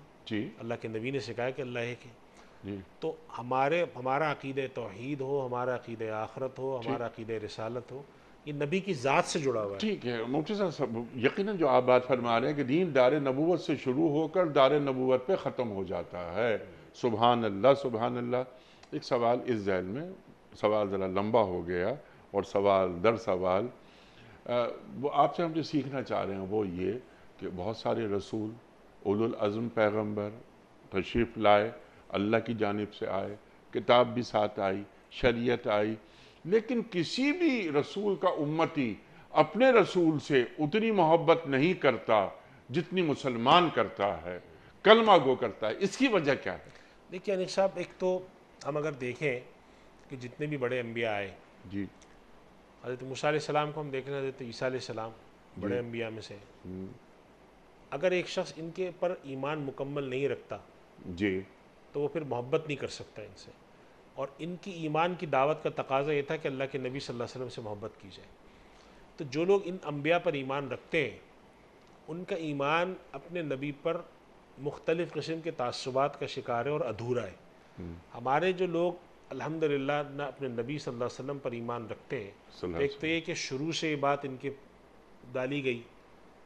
اللہ کے نبی نے سکھایا کہ اللہ ایک ہے۔ تو ہمارا عقیدہ توحید ہو، ہمارا عقیدہ آخرت ہو، ہمارا عقیدہ رسالت ہو، یہ نبی کی ذات سے جڑا ہوا ہے۔ ٹھیک ہے مفتی صاحب، یقیناً جو آپ بات فرما رہے ہیں کہ دین دار نبوت سے شروع ہو کر دار نبوت پہ ختم ہو جاتا ہے۔ سبحان اللہ، سبحان اللہ۔ ایک سوال اس ذہن میں، سوال ذرا لمبا ہو گیا اور سوال در سوال، وہ آپ سے ہم جو سیکھنا چاہ رہے ہیں وہ یہ کہ بہت سارے رسول، اولو العزم پیغمبر تشریف لائے، اللہ کی جانب سے آئے، کتاب بھی ساتھ آئی، شریعت آئی، لیکن کسی بھی رسول کا امتی اپنے رسول سے اتنی محبت نہیں کرتا جتنی مسلمان کرتا ہے، کلمہ گو کرتا ہے۔ اس کی وجہ کیا ہے؟ دیکھیے انیس صاحب، ایک تو ہم اگر دیکھیں کہ جتنے بھی بڑے انبیاء آئے، حضرت موسیٰ علیہ السلام کو ہم دیکھ رہے ہیں، حضرت عیسیٰ علیہ السلام بڑے انبیاء میں سے، اگر ایک شخص ان کے پر ایمان مکمل نہیں رکھتا جی تو وہ پھر محبت نہیں کر سکتا ان سے. اور ان کی ایمان کی دعوت کا تقاضا یہ تھا کہ اللہ کے نبی صلی اللہ علیہ وسلم سے محبت کی جائے. تو جو لوگ ان انبیاء پر ایمان رکھتے ہیں ان کا ایمان اپنے نبی پر مختلف قسم کے تعصبات کا شکار ہے اور ادھورا ہے. ہمارے جو لوگ الحمدللہ نہ اپنے نبی صلی اللہ علیہ وسلم پر ایمان رکھتے ہیں, صلی اللہ تو ایک تو یہ کہ شروع سے یہ بات ان کے ڈالی گئی.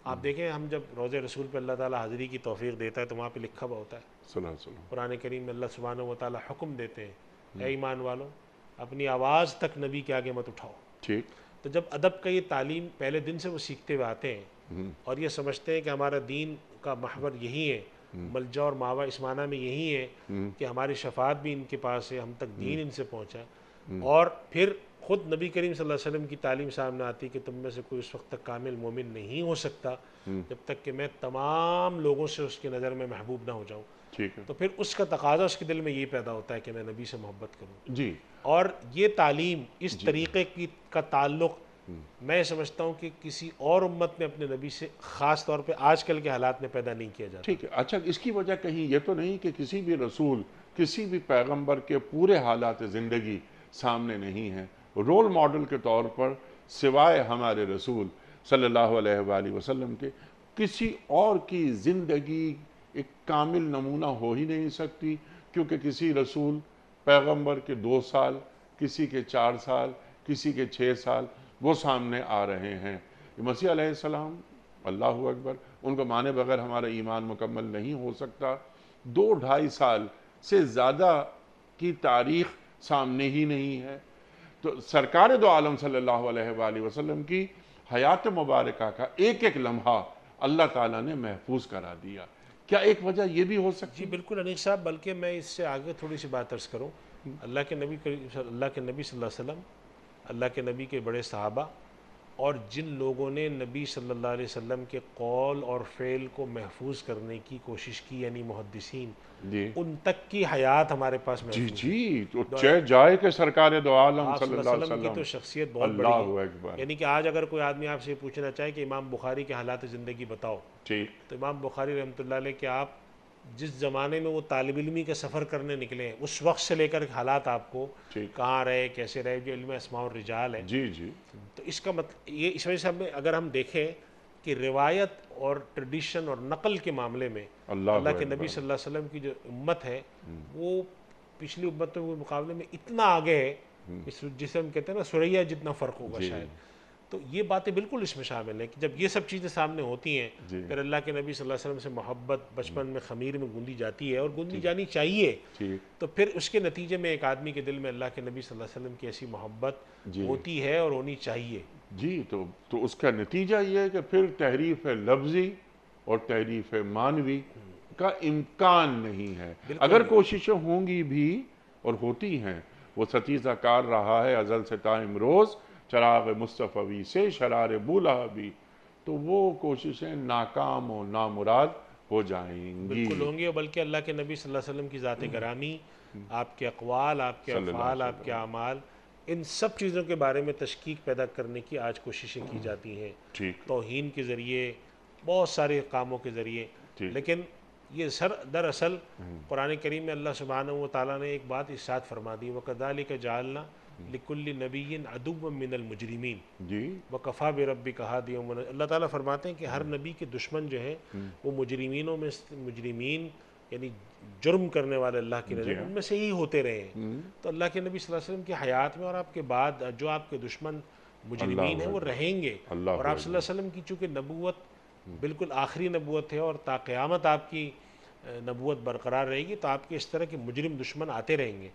آپ دیکھیں ہم جب روضہ رسول پہ اللہ تعالیٰ حاضری کی توفیق دیتا ہے تو وہاں پہ لکھا ہوا ہوتا ہے, صلی اللہ علیہ وسلم. قرآن کریم میں اللہ سبحانہ و تعالیٰ حکم دیتے ہیں, اے ایمان والو اپنی آواز تک نبی کے آگے مت اٹھاؤ. ٹھیک. تو جب ادب کا یہ تعلیم پہلے دن سے وہ سیکھتے ہوئے آتے ہیں اور یہ سمجھتے ہیں کہ ہمارا دین کا محور یہی ہے, ملجا اور ماوا اس معنی میں یہی ہے کہ ہماری شفاعت بھی ان کے پاس ہے, ہم تک دین ان سے پہنچا, اور پھر خود نبی کریم صلی اللہ علیہ وسلم کی تعلیم سامنے آتی کہ تم میں سے کوئی اس وقت تک کامل مومن نہیں ہو سکتا جب تک کہ میں تمام لوگوں سے اس کی نظر میں محبوب نہ ہو جاؤں. ٹھیک ہے. تو پھر اس کا تقاضا اس کے دل میں یہ پیدا ہوتا ہے کہ میں نبی سے محبت کروں. جی. اور یہ تعلیم اس طریقے کی کا تعلق میں سمجھتا ہوں کہ کسی اور امت میں اپنے نبی سے خاص طور پہ آج کل کے حالات میں پیدا نہیں کیا جاتا. ٹھیک ہے. اچھا, اس کی وجہ کہیں یہ تو نہیں کہ کسی بھی رسول کسی بھی پیغمبر کے پورے حالات زندگی سامنے نہیں ہیں؟ رول ماڈل کے طور پر سوائے ہمارے رسول صلی اللہ علیہ وآلہ وسلم کے کسی اور کی زندگی ایک کامل نمونہ ہو ہی نہیں سکتی, کیونکہ کسی رسول پیغمبر کے 2 سال, کسی کے 4 سال, کسی کے 6 سال وہ سامنے آ رہے ہیں. مسیح علیہ السلام, اللہ اکبر, ان کو مانے بغیر ہمارا ایمان مکمل نہیں ہو سکتا. 2-2.5 سال سے زیادہ کی تاریخ سامنے ہی نہیں ہے. تو سرکار دو عالم صلی اللہ علیہ وآلہ وسلم کی حیات مبارکہ کا ایک ایک لمحہ اللہ تعالیٰ نے محفوظ کرا دیا. کیا ایک وجہ یہ بھی ہو سکتی؟ جی بالکل انیس صاحب, بلکہ میں اس سے آگے تھوڑی سی بات عرض کروں. اللہ کے نبی صلی اللہ علیہ وسلم, اللہ کے نبی کے بڑے صحابہ اور جن لوگوں نے نبی صلی اللہ علیہ وسلم کے قول اور فعل کو محفوظ کرنے کی کوشش کی, یعنی محدثین, جی ان تک کی حیات ہمارے پاس جی محفوظ ہے. جی, تو چہ جائے کہ سرکار دو عالم آپ صلی اللہ علیہ وسلم کی تو شخصیت بہت بڑی اللہ ہے. اکبر. یعنی کہ آج اگر کوئی آدمی آپ سے پوچھنا چاہے کہ امام بخاری کے حالات زندگی بتاؤ, ٹھیک. تو امام بخاری رحمۃ اللہ علیہ کہ آپ جس زمانے میں وہ طالب علمی کا سفر کرنے نکلے ہیں اس وقت سے لے کر حالات آپ کو ٹھیک. کہاں رہے, کیسے رہے, جو علم اسماء الرجال ہے. جی جی, تو اس کا مطلب یہ, اس وجہ سے ہمیں اگر ہم دیکھیں کہ روایت اور ٹریڈیشن اور نقل کے معاملے میں اللہ کے نبی صلی اللہ علیہ وسلم کی جو امت ہے وہ پچھلی امتوں کے مقابلے میں اتنا آگے ہے جسے ہم کہتے ہیں نا سریا جتنا فرق ہوگا شاید. تو یہ باتیں بالکل اس میں شامل ہیں کہ جب یہ سب چیزیں سامنے ہوتی ہیں پھر اللہ کے نبی صلی اللہ علیہ وسلم سے محبت بچپن میں خمیر میں گوندی جاتی ہے اور گوندی جانی چاہیے. تو پھر اس کے نتیجے میں ایک آدمی کے دل میں اللہ کے نبی صلی اللہ علیہ وسلم کی ایسی محبت ہوتی ہے اور ہونی چاہیے. جی, تو اس کا نتیجہ یہ ہے کہ پھر تحریف لفظی اور تحریف معنوی کا امکان نہیں ہے. اگر کوششیں ہوں گی بھی اور ہوتی ہیں, وہ ستیزہ کار رہا ہے ازل سے تا امروز چراغ مصطفی سے شرار بولہ بھی, تو وہ کوششیں ناکام و نامراد ہو جائیں گی. بالکل ہوں گی, اور بلکہ اللہ کے نبی صلی اللہ علیہ وسلم کی ذات گرامی, آپ کے اقوال, آپ کے افعال, آپ کے اعمال, ان سب چیزوں کے بارے میں تشکیک پیدا کرنے کی آج کوششیں کی جاتی ہیں توہین کے ذریعے, بہت سارے کاموں کے ذریعے. لیکن یہ دراصل قرآن کریم میں اللہ سبحانہ و تعالیٰ نے ایک بات ارشاد فرما دی, وَكَذَلِكَ جَعَلْنَا لِكُلِّ نَبِيٍّ عَدُوًّا مِّنَ الْمُجْرِمِينَ وَكَفَىٰ بِرَبِّكَ هَادِيًا. اللہ تعالیٰ فرماتے ہیں کہ ہر نبی کے دشمن جو ہیں وہ مجرمینوں میں, مجرمین یعنی جرم کرنے والے اللہ کی نظر ان میں سے ہی ہوتے رہے ہیں. تو اللہ کے نبی صلی اللہ علیہ وسلم کی حیات میں اور آپ کے بعد جو آپ کے دشمن مجرمین ہیں وہ رہیں گے, اور آپ صلی اللہ علیہ وسلم کی چونکہ نبوت بالکل آخری نبوت ہے اور تا قیامت آپ کی نبوت برقرار رہے گی, تو آپ کے اس طرح کے مجرم دشمن آتے رہیں گے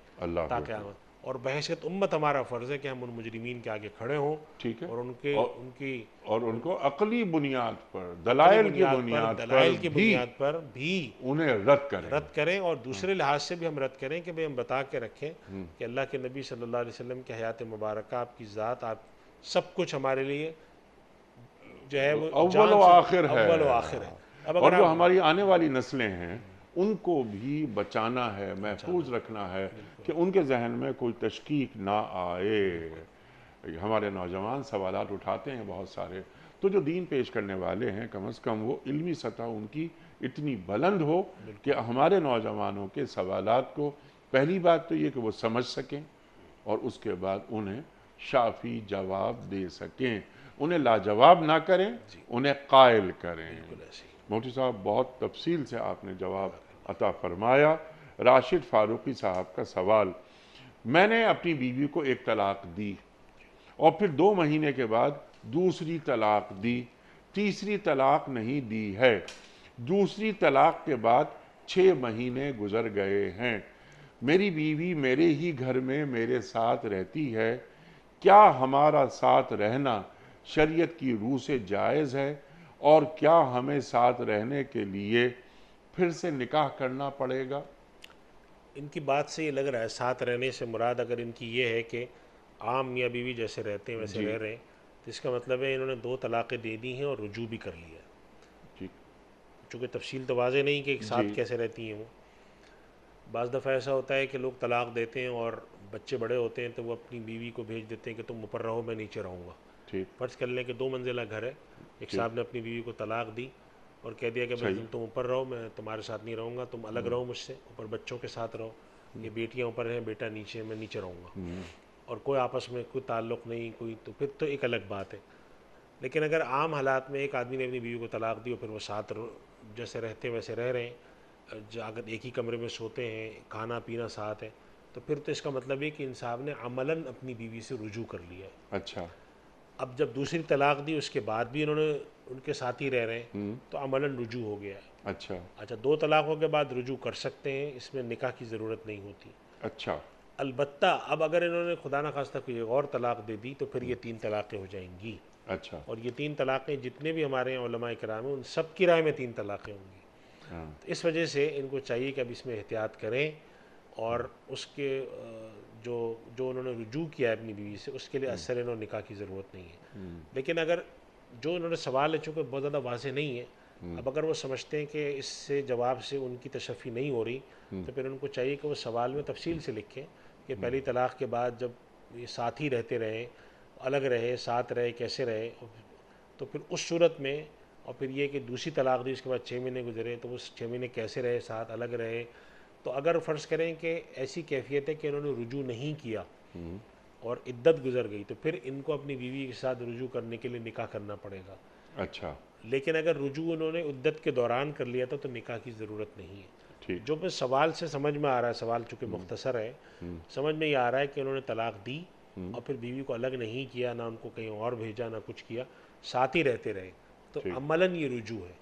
تا قیامت. اور بحیثیت امت ہمارا فرض ہے کہ ہم ان مجرمین کے آگے کھڑے ہوں اور ان کو عقلی بنیاد پر, دلائل کی بنیاد پر بھی انہیں رد کریں, اور دوسرے لحاظ سے بھی ہم رد کریں کہ ہم بتا کے رکھیں کہ اللہ کے نبی صلی اللہ علیہ وسلم کی حیات مبارکہ, آپ کی ذات, آپ سب کچھ ہمارے لیے جو ہے وہ اول و آخر ہے. اور جو ہماری آنے والی نسلیں ہیں ان کو بھی بچانا ہے, محفوظ رکھنا ہے کہ ان کے ذہن میں کوئی تشکیک نہ آئے. ہمارے نوجوان سوالات اٹھاتے ہیں بہت سارے، تو جو دین پیش کرنے والے ہیں کم از کم وہ علمی سطح ان کی اتنی بلند ہو کہ ہمارے نوجوانوں کے سوالات کو پہلی بات تو یہ کہ وہ سمجھ سکیں اور اس کے بعد انہیں شافی جواب دے سکیں، انہیں لاجواب نہ کریں، انہیں قائل کریں۔ مفتی صاحب بہت تفصیل سے آپ نے جواب عطا فرمایا۔ راشد فاروقی صاحب کا سوال: میں نے اپنی بیوی کو ایک طلاق دی اور پھر 2 مہینے کے بعد دوسری طلاق دی، تیسری طلاق نہیں دی ہے، دوسری طلاق کے بعد 6 مہینے گزر گئے ہیں، میری بیوی میرے ہی گھر میں میرے ساتھ رہتی ہے، کیا ہمارا ساتھ رہنا شریعت کی روح سے جائز ہے اور کیا ہمیں ساتھ رہنے کے لیے پھر سے نکاح کرنا پڑے گا؟ ان کی بات سے یہ لگ رہا ہے ساتھ رہنے سے مراد اگر ان کی یہ ہے کہ عام میاں بیوی جیسے رہتے ہیں ویسے رہ رہے ہیں، تو اس کا مطلب ہے انہوں نے 2 طلاقیں دے دی ہیں اور رجوع بھی کر لیا ہے۔ چونکہ تفصیل تو واضح نہیں کہ ایک ساتھ کیسے رہتی ہیں وہ۔ بعض دفعہ ایسا ہوتا ہے کہ لوگ طلاق دیتے ہیں اور بچے بڑے ہوتے ہیں تو وہ اپنی بیوی کو بھیج دیتے ہیں کہ تم اوپر رہو میں نیچے رہوں گا۔ فرض کر لیں کہ 2 منزلہ گھر ہے، ایک صاحب نے اپنی بیوی کو طلاق دی اور کہہ دیا کہ تم اوپر رہو، میں تمہارے ساتھ نہیں رہوں گا، تم الگ رہو مجھ سے، اوپر بچوں کے ساتھ رہو، یہ بیٹیاں اوپر ہیں بیٹا نیچے، میں نیچے رہوں گا، اور کوئی آپس میں کوئی تعلق نہیں کوئی، تو پھر تو ایک الگ بات ہے۔ لیکن اگر عام حالات میں ایک آدمی نے اپنی بیوی کو طلاق دی اور پھر وہ ساتھ جیسے رہتے ویسے رہ رہے ہیں، اگر ایک ہی کمرے میں سوتے ہیں، کھانا پینا ساتھ ہے، تو پھر تو اس کا مطلب ہے کہ ان صاحب نے عملاً اپنی بیوی سے رجوع کر لیا ہے۔ اچھا، اب جب دوسری طلاق دی اس کے بعد بھی انہوں نے ان کے ساتھ ہی رہ رہے ہیں تو عملاً رجوع ہو گیا ہے۔ اچھا 2 طلاقوں کے بعد رجوع کر سکتے ہیں، اس میں نکاح کی ضرورت نہیں ہوتی۔ اچھا، البتہ اب اگر انہوں نے خدا نخواستہ کوئی اور طلاق دے دی تو پھر یہ 3 طلاقیں ہو جائیں گی، اچھا، اور یہ 3 طلاقیں جتنے بھی ہمارے یہاں علماء کرام ہیں ان سب کی رائے میں 3 طلاقیں ہوں گی۔ تو اس وجہ سے ان کو چاہیے کہ اب اس میں احتیاط کریں، اور اس کے جو انہوں نے رجوع کیا ہے اپنی بیوی سے اس کے لیے اثر انہوں نکاح کی ضرورت نہیں ہے۔ لیکن اگر جو انہوں نے سوال ہے چونکہ بہت زیادہ واضح نہیں ہے، اب اگر وہ سمجھتے ہیں کہ اس سے جواب سے ان کی تشفی نہیں ہو رہی تو پھر ان کو چاہیے کہ وہ سوال میں تفصیل سے لکھیں کہ پہلی طلاق کے بعد جب یہ ساتھ ہی رہتے رہے، الگ رہے، ساتھ رہے، کیسے رہے، تو پھر اس صورت میں، اور پھر یہ کہ دوسری طلاق دی اس کے بعد 6 مہینے گزرے تو وہ 6 مہینے کیسے رہے ساتھ، الگ رہے۔ تو اگر فرض کریں کہ ایسی کیفیت ہے کہ انہوں نے رجوع نہیں کیا اور عدت گزر گئی تو پھر ان کو اپنی بیوی کے ساتھ رجوع کرنے کے لیے نکاح کرنا پڑے گا۔ اچھا، لیکن اگر رجوع انہوں نے عدت کے دوران کر لیا تھا تو نکاح کی ضرورت نہیں ہے۔ جو میں سوال سے سمجھ میں آ رہا ہے، سوال چونکہ مختصر ہے، سمجھ میں یہ آ رہا ہے کہ انہوں نے طلاق دی اور پھر بیوی کو الگ نہیں کیا، نہ ان کو کہیں اور بھیجا، نہ کچھ کیا، ساتھ ہی رہتے رہے، تو عملاً یہ رجوع ہے۔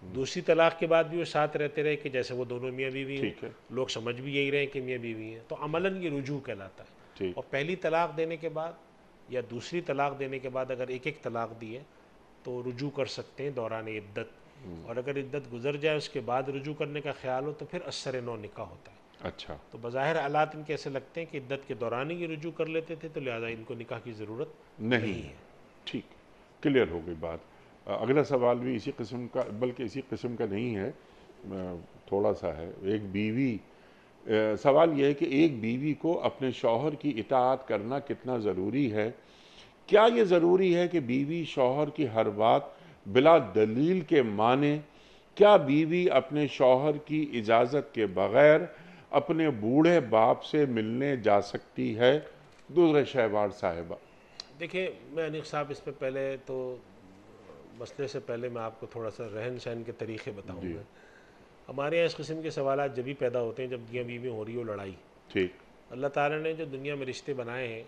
دوسری طلاق کے بعد بھی وہ ساتھ رہتے رہے کہ جیسے وہ دونوں میاں بیوی ہیں، لوگ سمجھ بھی یہی رہے کہ میاں بیوی ہیں، تو عملاً یہ رجوع کہلاتا ہے۔ اور پہلی طلاق دینے کے بعد یا دوسری طلاق دینے کے بعد اگر ایک طلاق دی ہے تو رجوع کر سکتے ہیں دوران عدت، اور اگر عدت گزر جائے اس کے بعد رجوع کرنے کا خیال ہو تو پھر اثر نو نکاح ہوتا ہے۔ اچھا، تو بظاہر حالات ان کے ایسے لگتے ہیں کہ عدت کے دوران ہی یہ رجوع کر لیتے تھے، تو لہٰذا ان کو نکاح کی ضرورت نہیں ہے۔ ٹھیک، کلیئر ہو گئی بات۔ اگلا سوال بھی اسی قسم کا، بلکہ اسی قسم کا نہیں ہے، تھوڑا سا ہے۔ ایک بیوی، سوال یہ ہے کہ ایک بیوی کو اپنے شوہر کی اطاعت کرنا کتنا ضروری ہے؟ کیا یہ ضروری ہے کہ بیوی شوہر کی ہر بات بلا دلیل کے مانے؟ کیا بیوی اپنے شوہر کی اجازت کے بغیر اپنے بوڑھے باپ سے ملنے جا سکتی ہے؟ دوسرے شہبار صاحبہ۔ دیکھیں میں انیق صاحب اس پہ پہلے تو مسئلے سے پہلے میں آپ کو تھوڑا سا رہن سہن کے طریقے بتاؤں گا۔ ہمارے یہاں اس قسم کے سوالات جبھی پیدا ہوتے ہیں جب میاں بیوی میں ہو رہی ہو لڑائی۔ ٹھیک، اللہ تعالیٰ نے جو دنیا میں رشتے بنائے ہیں،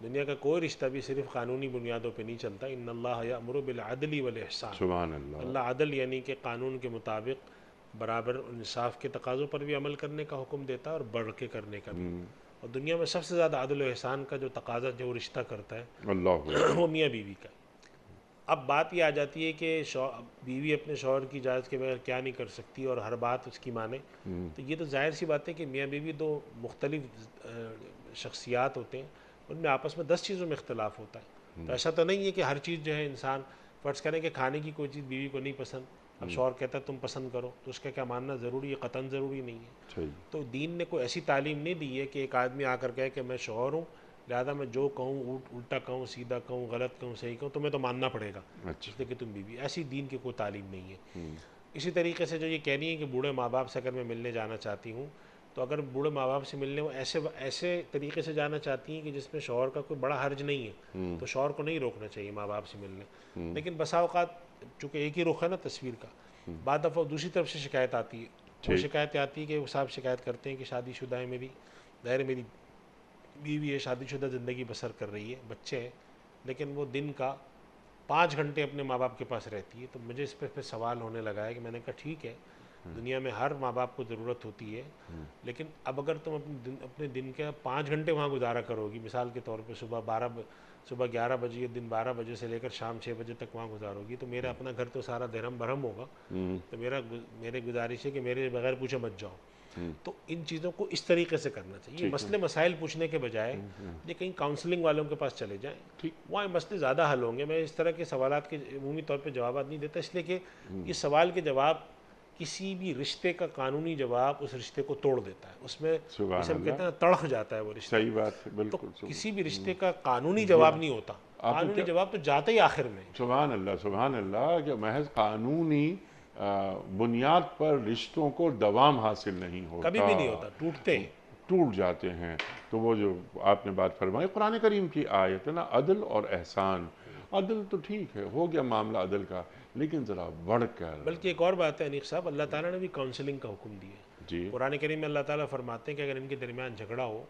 دنیا کا کوئی رشتہ بھی صرف قانونی بنیادوں پہ نہیں چلتا۔ ان اللہ یأمر بالعدل والاحسان، سبحان اللہ۔ اللہ عدل یعنی کہ قانون کے مطابق برابر انصاف کے تقاضوں پر بھی عمل کرنے کا حکم دیتا ہے اور بڑھ کے کرنے کا بھی۔ اور دنیا میں سب سے زیادہ عدل و احسان کا جو تقاضا جو رشتہ کرتا ہے اللہ وہ میاں بیوی کا۔ اب بات یہ آ جاتی ہے کہ بیوی اپنے شوہر کی اجازت کے بغیر کیا نہیں کر سکتی اور ہر بات اس کی مانے، تو یہ تو ظاہر سی بات ہے کہ میاں بیوی دو مختلف شخصیات ہوتے ہیں، ان میں آپس میں 10 چیزوں میں اختلاف ہوتا ہے۔ تو ایسا تو نہیں ہے کہ ہر چیز جو ہے انسان، فرض کریں کہ کھانے کی کوئی چیز بیوی کو نہیں پسند، اب شوہر کہتا ہے تم پسند کرو، تو اس کا کیا ماننا ضروری ہے؟ قطعاً ضروری نہیں ہے۔ تو دین نے کوئی ایسی تعلیم نہیں دی ہے کہ ایک آدمی آ کر کہے کہ میں شوہر ہوں لہذا میں جو کہوں الٹا کہوں سیدھا کہوں غلط کہوں صحیح کہوں تمہیں تو ماننا پڑے گا اچھا اس لیے کہ تم بیوی. ایسی دین کی کوئی تعلیم نہیں ہے. اسی طریقے سے جو یہ کہہ رہی ہیں کہ بوڑھے ماں باپ سے اگر میں ملنے جانا چاہتی ہوں تو اگر بوڑھے ماں باپ سے ملنے وہ ایسے طریقے سے جانا چاہتی ہیں کہ جس میں شوہر کا کوئی بڑا حرج نہیں ہے تو شوہر کو نہیں روکنا چاہیے ماں باپ سے ملنے. لیکن بسا اوقات چونکہ ایک ہی رخ ہے نا تصویر کا, بعد دفعہ دوسری طرف سے شکایت آتی ہے. وہ شکایت آتی ہے کہ وہ صاحب شکایت کرتے ہیں کہ شادی شدہ ہے میری, ظاہر میری بیوی ہے, شادی شدہ زندگی بسر کر رہی ہے, بچے ہیں, لیکن وہ دن کا 5 گھنٹے اپنے ماں باپ کے پاس رہتی ہے. تو مجھے اس پہ سوال ہونے لگا ہے کہ میں نے کہا ٹھیک ہے دنیا میں ہر ماں باپ کو ضرورت ہوتی ہے, لیکن اب اگر تم اپنے دن کے 5 گھنٹے وہاں گزارا کرو گی, مثال کے طور پہ صبح 11 بجے یا دن 12 بجے سے لے کر شام 6 بجے تک وہاں گزارو گی, تو میرا اپنا گھر تو سارا دھرم بھرم ہوگا. تو میرے گزارش ہے کہ میرے بغیر پوچھے مت جاؤ. تو ان چیزوں کو اس طریقے سے کرنا چاہیے. مسئلے مسائل پوچھنے کے بجائے یہ کہیں کاؤنسلنگ والوں کے پاس چلے جائیں, وہاں مسئلے زیادہ حل ہوں گے. میں اس طرح کے سوالات کے عمومی طور پہ جوابات نہیں دیتا, اس لیے کہ یہ سوال کے جواب کسی بھی رشتے کا قانونی جواب اس رشتے کو توڑ دیتا ہے. اس میں جسے ہم کہتے ہیں تڑخ جاتا ہے وہ رشتہ. صحیح بات ہے, تو بالکل. کسی بھی رشتے کا قانونی جواب نہیں ہوتا, قانونی جواب تو جاتا ہی آخر میں. سبحان اللہ کہ محض قانونی بنیاد پر رشتوں کو دوام حاصل نہیں ہوتا, کبھی بھی نہیں ہوتا, ٹوٹتے ہیں, ٹوٹ جاتے ہیں. تو وہ جو آپ نے بات فرمائی قرآن کریم کی آیت ہے نا, عدل اور احسان. عدل تو ٹھیک ہے, ہو گیا معاملہ عدل کا, لیکن ذرا بڑھ کر. بلکہ ایک اور بات ہے انیق صاحب, اللہ تعالیٰ نے بھی کاؤنسلنگ کا حکم دیا ہے. جی قرآن کریم میں اللہ تعالیٰ فرماتے ہیں کہ اگر ان کے درمیان جھگڑا ہو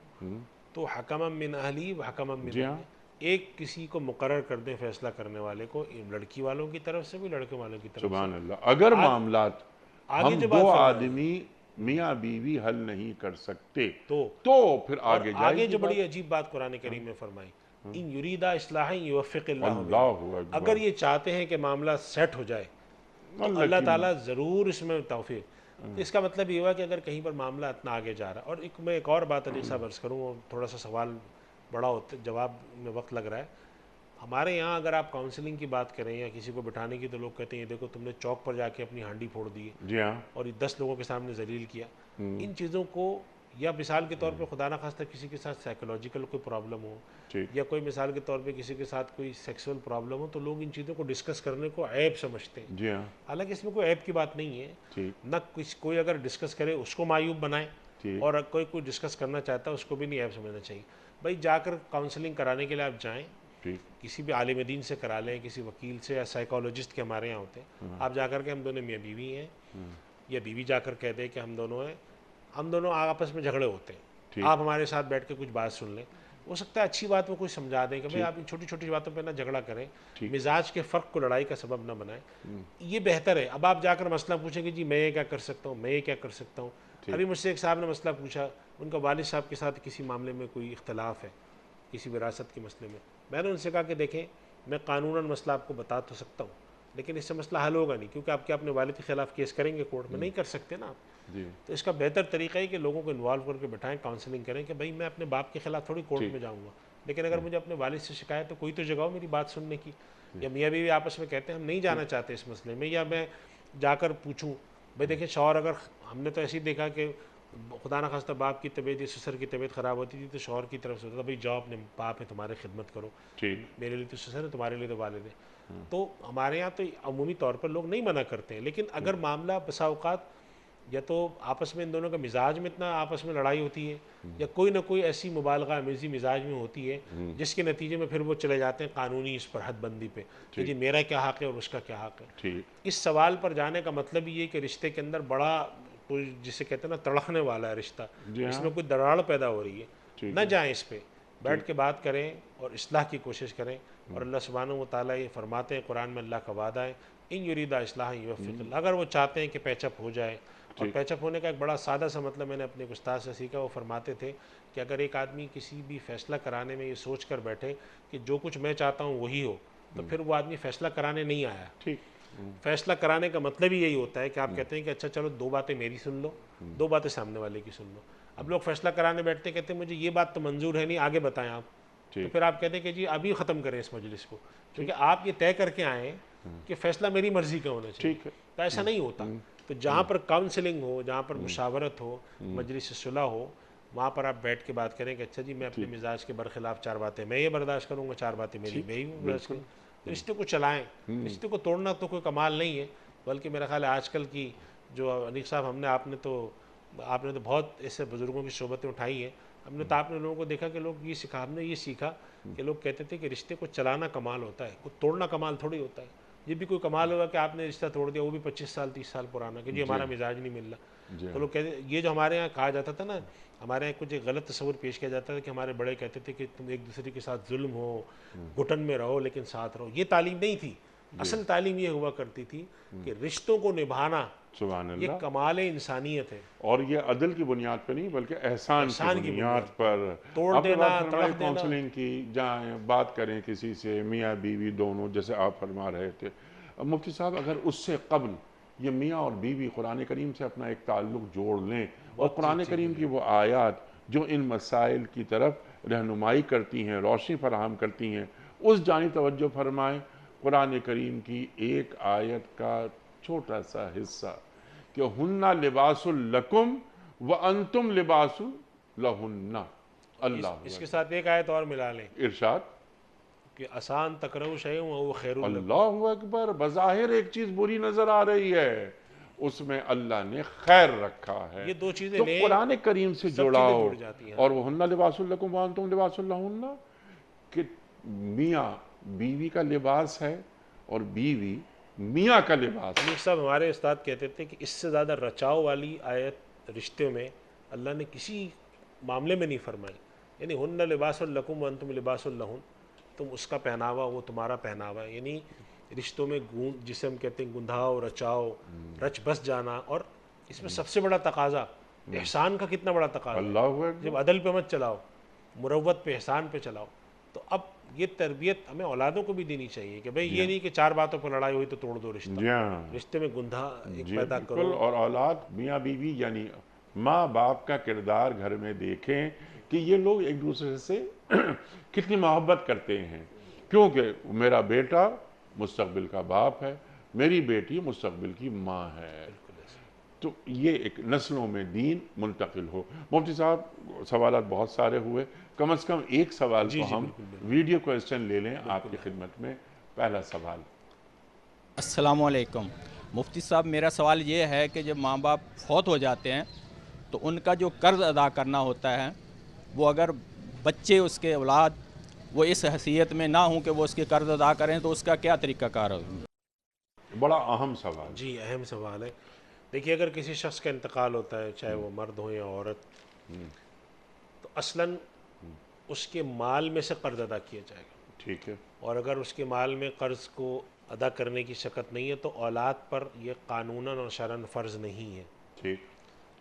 تو حکما من اہلی و حکما من اہلی, ایک کسی کو مقرر کر دیں فیصلہ کرنے والے کو, لڑکی والوں کی طرف سے بھی لڑکے والوں کی طرف سے. سبحان اللہ. اگر معاملات ہم دو آدمی میاں بیوی حل نہیں کر سکتے تو پھر آگے جائے. آگے جو بڑی عجیب بات قرآن کریم میں فرمائی, ان یریدا اصلاحا یوفق اللہ, اگر یہ چاہتے ہیں کہ معاملہ سیٹ ہو جائے تو اللہ تعالیٰ ضرور اس میں توفیق. اس کا مطلب یہ ہوا کہ اگر کہیں پر معاملہ اتنا آگے جا رہا ہے. اور میں ایک اور بات علی صاحب عرض کروں, تھوڑا سا سوال بڑا ہوتا جواب میں وقت لگ رہا ہے. ہمارے یہاں اگر آپ کاؤنسلنگ کی بات کریں یا کسی کو بٹھانے کی, تو لوگ کہتے ہیں یہ دیکھو تم نے چوک پر جا کے اپنی ہانڈی پھوڑ دی ہے اور یہ 10 لوگوں کے سامنے ذلیل کیا. ان چیزوں کو, یا مثال کے طور پہ خدا نخواستہ کسی کے ساتھ سائیکولوجیکل کوئی پرابلم ہو, یا کوئی مثال کے طور پہ کسی کے ساتھ کوئی سیکسول پرابلم ہو, تو لوگ ان چیزوں کو ڈسکس کرنے کو عیب سمجھتے ہیں. حالانکہ اس میں کوئی عیب کی بات نہیں ہے. نہ کوئی اگر ڈسکس کرے اس کو معیوب بنائے, اور کوئی ڈسکس کرنا چاہتا ہے اس کو بھی نہیں عیب سمجھنا چاہیے. بھائی جا کر کاؤنسلنگ کرانے کے لیے آپ جائیں, کسی بھی عالم دین سے کرا لیں, کسی وکیل سے یا سائیکالوجسٹ کے ہمارے یہاں ہوتے ہیں. آپ جا کر کے ہم دونوں میاں بیوی ہیں, یا بیوی جا کر کہہ دے کہ ہم دونوں آپس میں جھگڑے ہوتے ہیں, آپ ہمارے ساتھ بیٹھ کے کچھ بات سن لیں. ہو سکتا ہے اچھی بات وہ کوئی سمجھا دیں کہ بھائی آپ ان چھوٹی چھوٹی باتوں پہ نہ جھگڑا کریں, مزاج کے فرق کو لڑائی کا سبب نہ بنائیں. یہ بہتر ہے. اب آپ جا کر مسئلہ پوچھیں کہ جی میں یہ کیا کر سکتا ہوں, میں یہ کیا کر سکتا ہوں. ابھی مجھ سے ایک صاحب نے مسئلہ پوچھا, ان کا والد صاحب کے ساتھ کسی معاملے میں کوئی اختلاف ہے, کسی وراثت کے مسئلے میں. میں نے ان سے کہا کہ دیکھیں میں قانوناً مسئلہ آپ کو بتا تو سکتا ہوں, لیکن اس سے مسئلہ حل ہوگا نہیں, کیونکہ آپ اپنے والد کے خلاف کیس کریں گے کورٹ میں, نہیں کر سکتے نا آپ. تو اس کا بہتر طریقہ ہے کہ لوگوں کو انوالو کر کے بٹھائیں, کاؤنسلنگ کریں کہ بھائی میں اپنے باپ کے خلاف تھوڑی کورٹ میں جاؤں گا, لیکن اگر مجھے اپنے والد سے شکایت ہے کوئی تو جگہ ہو میری بات سننے کی. یا میاں بیوی آپس میں کہتے ہیں ہم نہیں جانا چاہتے اس مسئلے میں, یا میں جا کر پوچھوں بھائی دیکھیں شوہر, اگر ہم نے تو ایسے ہی دیکھا کہ خدا نخواستہ باپ کی طبیعت یا سسر کی طبیعت خراب ہوتی تھی تو شوہر کی طرف سے ہوتا تھا بھائی جاؤ اپنے باپ ہے تمہارے خدمت کرو, میرے لیے تو سسر ہے تمہارے لیے تو والد ہے. تو ہمارے یہاں تو عمومی طور پر لوگ نہیں منع کرتے ہیں, لیکن اگر معاملہ بسا اوقات یا تو آپس میں ان دونوں کا مزاج میں اتنا آپس میں لڑائی ہوتی ہے, یا کوئی نہ کوئی ایسی مبالغہ امیزی مزاج میں ہوتی ہے جس کے نتیجے میں پھر وہ چلے جاتے ہیں قانونی اس پر حد بندی پہ کہ جی میرا کیا حق ہے اور اس کا کیا حق ہے. اس سوال پر جانے کا مطلب یہ کہ رشتے کے اندر بڑا کوئی جسے کہتے ہیں نا تڑکنے والا ہے رشتہ, اس میں کوئی دراڑ پیدا ہو رہی ہے, نہ جائیں اس پہ, بیٹھ کے بات کریں اور اصلاح کی کوشش کریں. اور اللہ سبحانہ و تعالیٰ یہ فرماتے ہیں قرآن میں, اللہ کا وعدہ ہے ان یریدا اصلاحا یوفق اللہ, اگر وہ چاہتے ہیں کہ پیچ اپ ہو جائے. اور پیچ اپ ہونے کا ایک بڑا سادہ سا مطلب میں نے اپنے استاد سے سیکھا, وہ فرماتے تھے کہ اگر ایک آدمی کسی بھی فیصلہ کرانے میں یہ سوچ کر بیٹھے کہ جو کچھ میں چاہتا ہوں وہی ہو, تو پھر وہ آدمی فیصلہ کرانے نہیں آیا. فیصلہ کرانے کا مطلب ہی یہی ہوتا ہے کہ آپ کہتے ہیں کہ اچھا چلو 2 باتیں میری سن لو, 2 باتیں سامنے والے کی سن لو. اب لوگ فیصلہ کرانے بیٹھتے کہتے ہیں مجھے یہ بات تو منظور ہے نہیں, آگے بتائیں آپ. تو پھر آپ کہتے ہیں کہ جی ابھی ختم کریں اس مجلس کو, کیونکہ آپ یہ طے کر کے آئیں کہ فیصلہ میری مرضی کا ہونا چاہیے. تو ایسا نہیں ہوتا. تو جہاں پر کاؤنسلنگ ہو, جہاں پر مشاورت ہو, مجلس صلح ہو, وہاں پر آپ بیٹھ کے بات کریں کہ اچھا جی میں اپنے مزاج کے برخلاف 4 باتیں میں یہ برداشت کروں گا، 4 باتیں میری میں ہی برداشت کروں. رشتے کو چلائیں. رشتے کو توڑنا تو کوئی کمال نہیں ہے، بلکہ میرا خیال ہے آج کل کی جو انیق صاحب آپ نے تو بہت ایسے بزرگوں کی صحبتیں اٹھائی ہیں. ہم نے تو آپ نے لوگوں کو دیکھا کہ لوگ ہم نے یہ سیکھا کہ لوگ کہتے تھے کہ رشتے کو چلانا کمال ہوتا ہے، کوئی توڑنا کمال تھوڑی ہوتا ہے. یہ بھی کوئی کمال ہوگا کہ آپ نے رشتہ توڑ دیا، وہ بھی 25 سال 30 سال پرانا، کہ جی ہمارا مزاج نہیں مل رہا. تو لوگ کہتے یہ جو ہمارے یہاں کہا جاتا تھا نا، ہمارے یہاں کچھ ایک غلط تصور پیش کیا جاتا تھا کہ ہمارے بڑے کہتے تھے کہ تم ایک دوسرے کے ساتھ ظلم ہو، گھٹن میں رہو لیکن ساتھ رہو. یہ تعلیم نہیں تھی. اصل تعلیم یہ ہوا کرتی تھی کہ رشتوں کو نبھانا سبحان یہ اللہ. کمال انسانیت ہے، اور یہ عدل کی بنیاد پہ نہیں بلکہ احسان کی بنیاد پر. توڑ آپ نے دینا، بات فرمائی تڑپ دینا. کاؤنسلنگ کی، جائیں بات کریں کسی سے، میاں بیوی دونوں، جیسے آپ فرما رہے تھے. مفتی صاحب اگر اس سے قبل یہ میاں اور بیوی قرآن کریم سے اپنا ایک تعلق جوڑ لیں، اور قرآن کریم کی وہ آیات جو ان مسائل کی طرف رہنمائی کرتی ہیں، روشنی فراہم کرتی ہیں، اس جانب توجہ فرمائیں. قرآن کریم کی ایک آیت کا چھوٹا سا حصہ کہ ہنہ لباس لکم وانتم لباس لہن. اللہ اس کے ساتھ ایک آیت اور ملا لیں ارشاد کہ آسان تکرہوا شیئا وہو خیر لکم. اللہ اکبر. بظاہر ایک چیز بری نظر آ رہی ہے، اس میں اللہ نے خیر رکھا ہے. یہ دو چیزیں تو لیں، قرآن کریم سے سب چیزیں جڑاؤ. جڑ جاتی ہیں. اور وہ ہنہ لباس لکم وانتم لباس لہن، کہ میاں بیوی کا لباس ہے اور بیوی میاں کا لباس. امیر صاحب ہمارے استاد کہتے تھے کہ اس سے زیادہ رچاؤ والی آیت رشتے میں اللہ نے کسی معاملے میں نہیں فرمائی. یعنی ہن لباس لکم وانتم لباس لہن، تم اس کا پہناوا وہ تمہارا پہناوا ہے. یعنی رشتوں میں جسے ہم کہتے ہیں گندھاؤ، رچاؤ، رچ بس جانا. اور اس میں سب سے بڑا تقاضا احسان کا کتنا بڑا تقاضا ہے. اللہ اکبر. جب عدل پہ مت چلاؤ، مروت پہ، احسان پہ چلاؤ. تو اب یہ تربیت ہمیں اولادوں کو بھی دینی چاہیے کہ بھئی یہ نہیں کہ 4 باتوں پر لڑائی ہوئی تو توڑ دو رشتہ. جی ہاں رشتے میں گندھا ایک جی پیدا بالکل. کرو. اور اولاد میاں بیوی یعنی ماں باپ کا کردار گھر میں دیکھیں کہ یہ لوگ ایک دوسرے سے کتنی محبت کرتے ہیں. کیونکہ میرا بیٹا مستقبل کا باپ ہے، میری بیٹی مستقبل کی ماں ہے. تو یہ ایک نسلوں میں دین منتقل ہو. مفتی صاحب سوالات بہت سارے ہوئے، کم از کم ایک سوال جی تو ہم بالکل. ویڈیو کوئسچن لے لیں آپ کی خدمت میں. پہلا سوال. السلام علیکم مفتی صاحب، میرا سوال یہ ہے کہ جب ماں باپ فوت ہو جاتے ہیں تو ان کا جو قرض ادا کرنا ہوتا ہے، وہ اگر بچے اس کے اولاد وہ اس حیثیت میں نہ ہوں کہ وہ اس کے قرض ادا کریں تو اس کا کیا طریقہ کار ہوگا؟ بڑا اہم سوال. جی اہم سوال ہے. دیکھیے اگر کسی شخص کا انتقال ہوتا ہے، چاہے وہ مرد ہو یا عورت، تو اصلاً اس کے مال میں سے قرض ادا کیا جائے گا. ٹھیک ہے. اور اگر اس کے مال میں قرض کو ادا کرنے کی شکت نہیں ہے تو اولاد پر یہ قانوناً اور شرعاً فرض نہیں ہے. ٹھیک.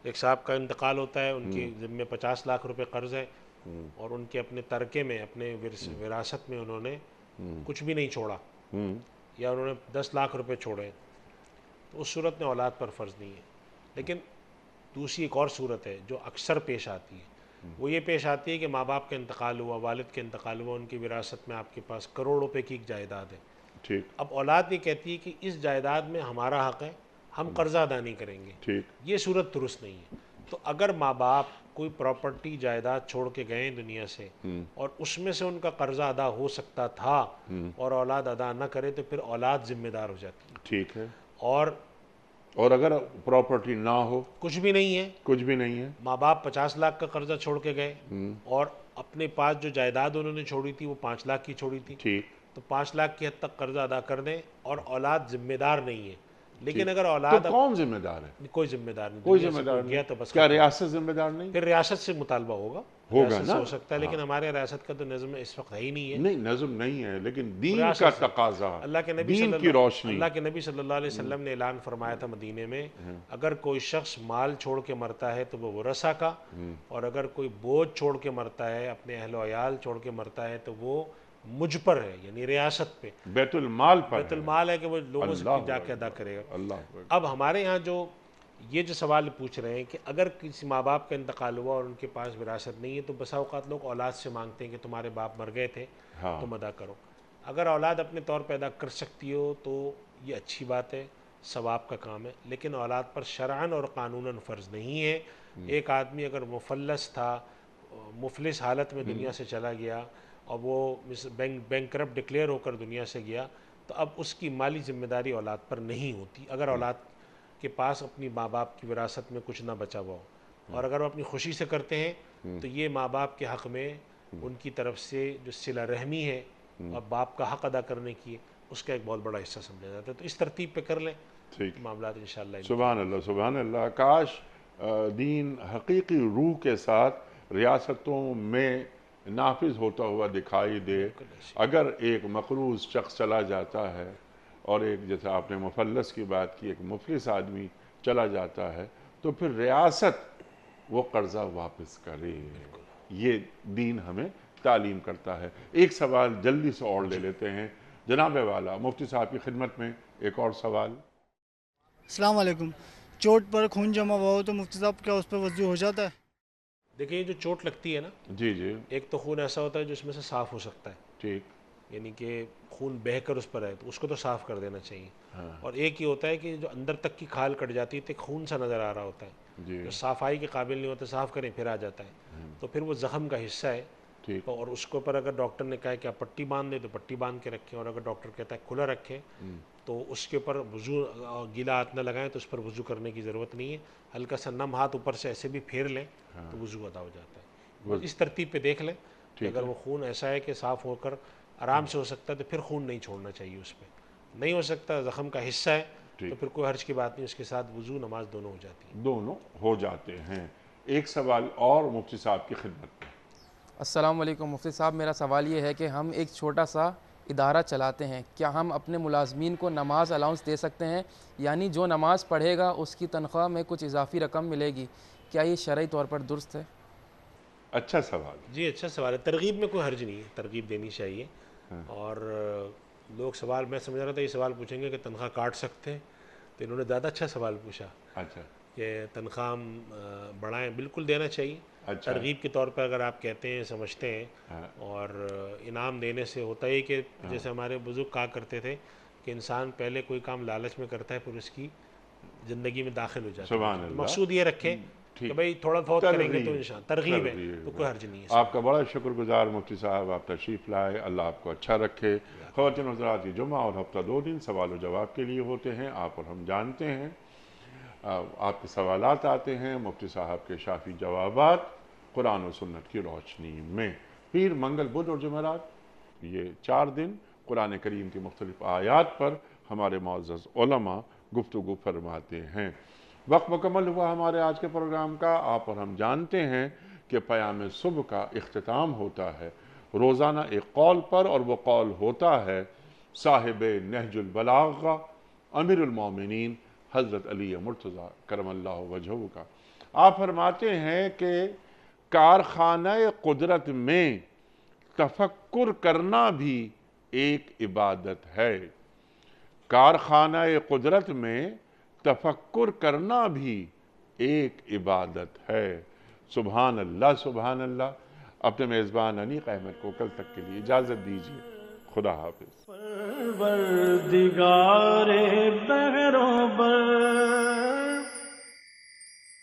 ایک صاحب کا انتقال ہوتا ہے، ان کے ذمے 50 لاکھ روپے قرض ہے، اور ان کے اپنے ترکے میں، اپنے وراثت میں انہوں نے کچھ بھی نہیں چھوڑا، یا انہوں نے 10 لاکھ روپے چھوڑے، تو اس صورت میں اولاد پر فرض نہیں ہے. لیکن دوسری ایک اور صورت ہے جو اکثر پیش آتی ہے، وہ یہ پیش آتی ہے کہ ماں باپ کا انتقال ہوا، والد کا انتقال ہوا، ان کی وراثت میں آپ کے پاس کروڑ روپے کی ایک جائیداد ہے. ٹھیک. اب اولاد یہ کہتی ہے کہ اس جائیداد میں ہمارا حق ہے، ہم قرضہ ادا نہیں کریں گے. ٹھیک. یہ صورت درست نہیں ہے. تو اگر ماں باپ کوئی پراپرٹی جائیداد چھوڑ کے گئے دنیا سے اور اس میں سے ان کا قرضہ ادا ہو سکتا تھا اور اولاد ادا نہ کرے تو پھر اولاد ذمہ دار ہو جاتی ہے. ٹھیک ہے. اور اگر پراپرٹی نہ ہو، کچھ بھی نہیں ہے، کچھ بھی نہیں ہے، ماں باپ 50 لاکھ کا قرضہ چھوڑ کے گئے اور اپنے پاس جو جائیداد انہوں نے چھوڑی تھی وہ 5 لاکھ کی چھوڑی تھی، ٹھیک. تو 5 لاکھ کی حد تک قرضہ ادا کر دیں اور اولاد ذمہ دار نہیں ہے. لیکن اگر تو اولاد کون ذمہ دار ہے؟ کوئی ذمہ دار نہیں، کوئی دنیا ذمہ سے دار گیا نہیں. تو بس کیا ریاست ذمہ دار نہیں؟ پھر ریاست سے مطالبہ ہوگا ریاست سے نا. ہو سکتا ہے، لیکن ہمارے ریاست کا تو نظم اس وقت ہے ہی نہیں ہے. نہیں نظم نہیں ہے، لیکن دین ریاست کا سے. تقاضا، اللہ کے نبی دین صلی کی روشنی. اللہ کے نبی صلی اللہ علیہ وسلم نے اعلان فرمایا تھا مدینے میں، اگر کوئی شخص مال چھوڑ کے مرتا ہے تو وہ ورثہ کا، اور اگر کوئی بوجھ چھوڑ کے مرتا ہے، اپنے اہل و عیال چھوڑ کے مرتا ہے تو وہ مجھ پر ہے، یعنی ریاست پہ، بیت المال پر بیت المال ہے کہ وہ لوگوں سے جا کے ادا کرے گا. اب ہمارے یہاں جو یہ جو سوال پوچھ رہے ہیں کہ اگر کسی ماں باپ کا انتقال ہوا اور ان کے پاس وراثت نہیں ہے تو بسا اوقات لوگ اولاد سے مانگتے ہیں کہ تمہارے باپ مر گئے تھے تم ادا کرو. اگر اولاد اپنے طور پہ ادا کر سکتی ہو تو یہ اچھی بات ہے، ثواب کا کام ہے، لیکن اولاد پر شرعاً اور قانوناً فرض نہیں ہے. ایک آدمی اگر مفلس تھا، مفلس حالت میں دنیا سے چلا گیا اور وہ بینکرپٹ ڈکلیئر ہو کر دنیا سے گیا، تو اب اس کی مالی ذمہ داری اولاد پر نہیں ہوتی اگر اولاد کے پاس اپنی ماں باپ کی وراثت میں کچھ نہ بچا ہوا ہو، اور اگر وہ اپنی خوشی سے کرتے ہیں تو یہ ماں باپ کے حق میں ان کی طرف سے جو صلہ رحمی ہے اور باپ کا حق ادا کرنے کی، اس کا ایک بہت بڑا حصہ سمجھا جاتا ہے۔ تو اس ترتیب پہ کر لیں ٹھیک، معاملات انشاءاللہ۔ سبحان اللہ سبحان اللہ۔ کاش دین حقیقی روح کے ساتھ ریاستوں میں نافذ ہوتا ہوا دکھائی دے۔ اگر ایک مقروض شخص چلا جاتا ہے اور ایک، جیسے آپ نے مفلس کی بات کی، ایک مفلس آدمی چلا جاتا ہے تو پھر ریاست وہ قرضہ واپس کرے، یہ دین ہمیں تعلیم کرتا ہے۔ ایک سوال جلدی سے اور لے لیتے ہیں جناب والا، مفتی صاحب کی خدمت میں ایک اور سوال۔ السلام علیکم، چوٹ پر خون جمع ہوا ہو تو مفتی صاحب کیا اس پر وضو ہو جاتا ہے؟ دیکھیں، یہ جو چوٹ لگتی ہے نا، جی جی ایک تو خون ایسا ہوتا ہے جو اس میں سے صاف ہو سکتا ہے، ٹھیک، یعنی کہ خون بہہ کر اس پر ہے تو اس کو تو صاف کر دینا چاہیے، اور ایک یہ ہوتا ہے کہ جو اندر تک کی کھال کٹ جاتی ہے تو ایک خون سا نظر آ رہا ہوتا ہے جی جو صافائی کے قابل نہیں ہوتا، صاف کریں پھر آ جاتا ہے، تو پھر وہ زخم کا حصہ ہے، ٹھیک، اور اس کے اوپر اگر ڈاکٹر نے کہا ہے کہ آپ پٹی باندھ دیں تو پٹی باندھ کے رکھیں، اور اگر ڈاکٹر کہتا ہے کھلا رکھیں تو اس کے اوپر وضو، گیلا ہاتھ نہ لگائیں تو اس پر وضو کرنے کی ضرورت نہیں ہے، ہلکا سا نم ہاتھ اوپر سے ایسے بھی پھیر لیں تو وضو ادا ہو جاتا ہے۔ بس اس ترتیب پہ دیکھ لیں کہ اگر وہ خون ایسا ہے کہ صاف ہو کر آرام سے ہو سکتا ہے تو پھر خون نہیں چھوڑنا چاہیے، اس پہ نہیں ہو سکتا، زخم کا حصہ ہے تو پھر کوئی حرج کی بات نہیں، اس کے ساتھ وضو نماز دونوں ہو جاتی ہیں، دونوں ہو جاتے ہیں۔ ایک سوال اور مفتی صاحب کی خدمت میں۔ السلام علیکم مفتی صاحب، میرا سوال یہ ہے کہ ہم ایک چھوٹا سا ادارہ چلاتے ہیں، کیا ہم اپنے ملازمین کو نماز الاؤنس دے سکتے ہیں؟ یعنی جو نماز پڑھے گا اس کی تنخواہ میں کچھ اضافی رقم ملے گی، کیا یہ شرعی طور پر درست ہے؟ اچھا سوال۔ جی اچھا سوال ہے، ترغیب میں کوئی حرج نہیں ہے، ترغیب دینی چاہیے، اور لوگ سوال، میں سمجھ رہا تھا یہ سوال پوچھیں گے کہ تنخواہ کاٹ سکتے ہیں، تو انہوں نے زیادہ اچھا سوال پوچھا اچھا کہ تنخواہ بڑھائیں، بالکل دینا چاہیے، اچھا، ترغیب کے طور پر اگر آپ کہتے ہیں، سمجھتے ہیں، اور انعام دینے سے ہوتا ہے کہ جیسے ہمارے بزرگ کہا کرتے تھے کہ انسان پہلے کوئی کام لالچ میں کرتا ہے پھر اس کی زندگی میں داخل ہو جاتا سبحان ہے، اللہ۔ مقصود یہ رکھیں کہ بھائی تھوڑا بہت کریں گے تو انشاءاللہ ترغیب ہے تو کوئی حرج نہیں ہے۔ آپ کا بڑا شکر گزار مفتی صاحب، آپ تشریف لائے، اللہ آپ کو اچھا رکھے۔ خواتین حضرات، یہ جمعہ اور ہفتہ 2 دن سوال و جواب کے لیے ہوتے ہیں، آپ اور ہم جانتے ہیں، آپ کے سوالات آتے ہیں، مفتی صاحب کے شافی جوابات قرآن و سنت کی روشنی میں۔ پیر، منگل، بدھ اور جمعرات، یہ 4 دن قرآن کریم کی مختلف آیات پر ہمارے معزز علماء گفتگو فرماتے ہیں۔ وقت مکمل ہوا ہمارے آج کے پروگرام کا۔ آپ اور ہم جانتے ہیں کہ پیام صبح کا اختتام ہوتا ہے روزانہ ایک قول پر، اور وہ قول ہوتا ہے صاحب نہج البلاغہ امیر المومنین حضرت علی مرتضیٰ کرم اللہ وجہہ کا۔ آپ فرماتے ہیں کہ کارخانہ قدرت میں تفکر کرنا بھی ایک عبادت ہے، کارخانہ قدرت میں تفکر کرنا بھی ایک عبادت ہے۔ سبحان اللہ سبحان اللہ۔ اپنے میزبان انیق احمد کو کل تک کے لیے اجازت دیجیے، خدا حافظ۔ پروردگار بہروں بر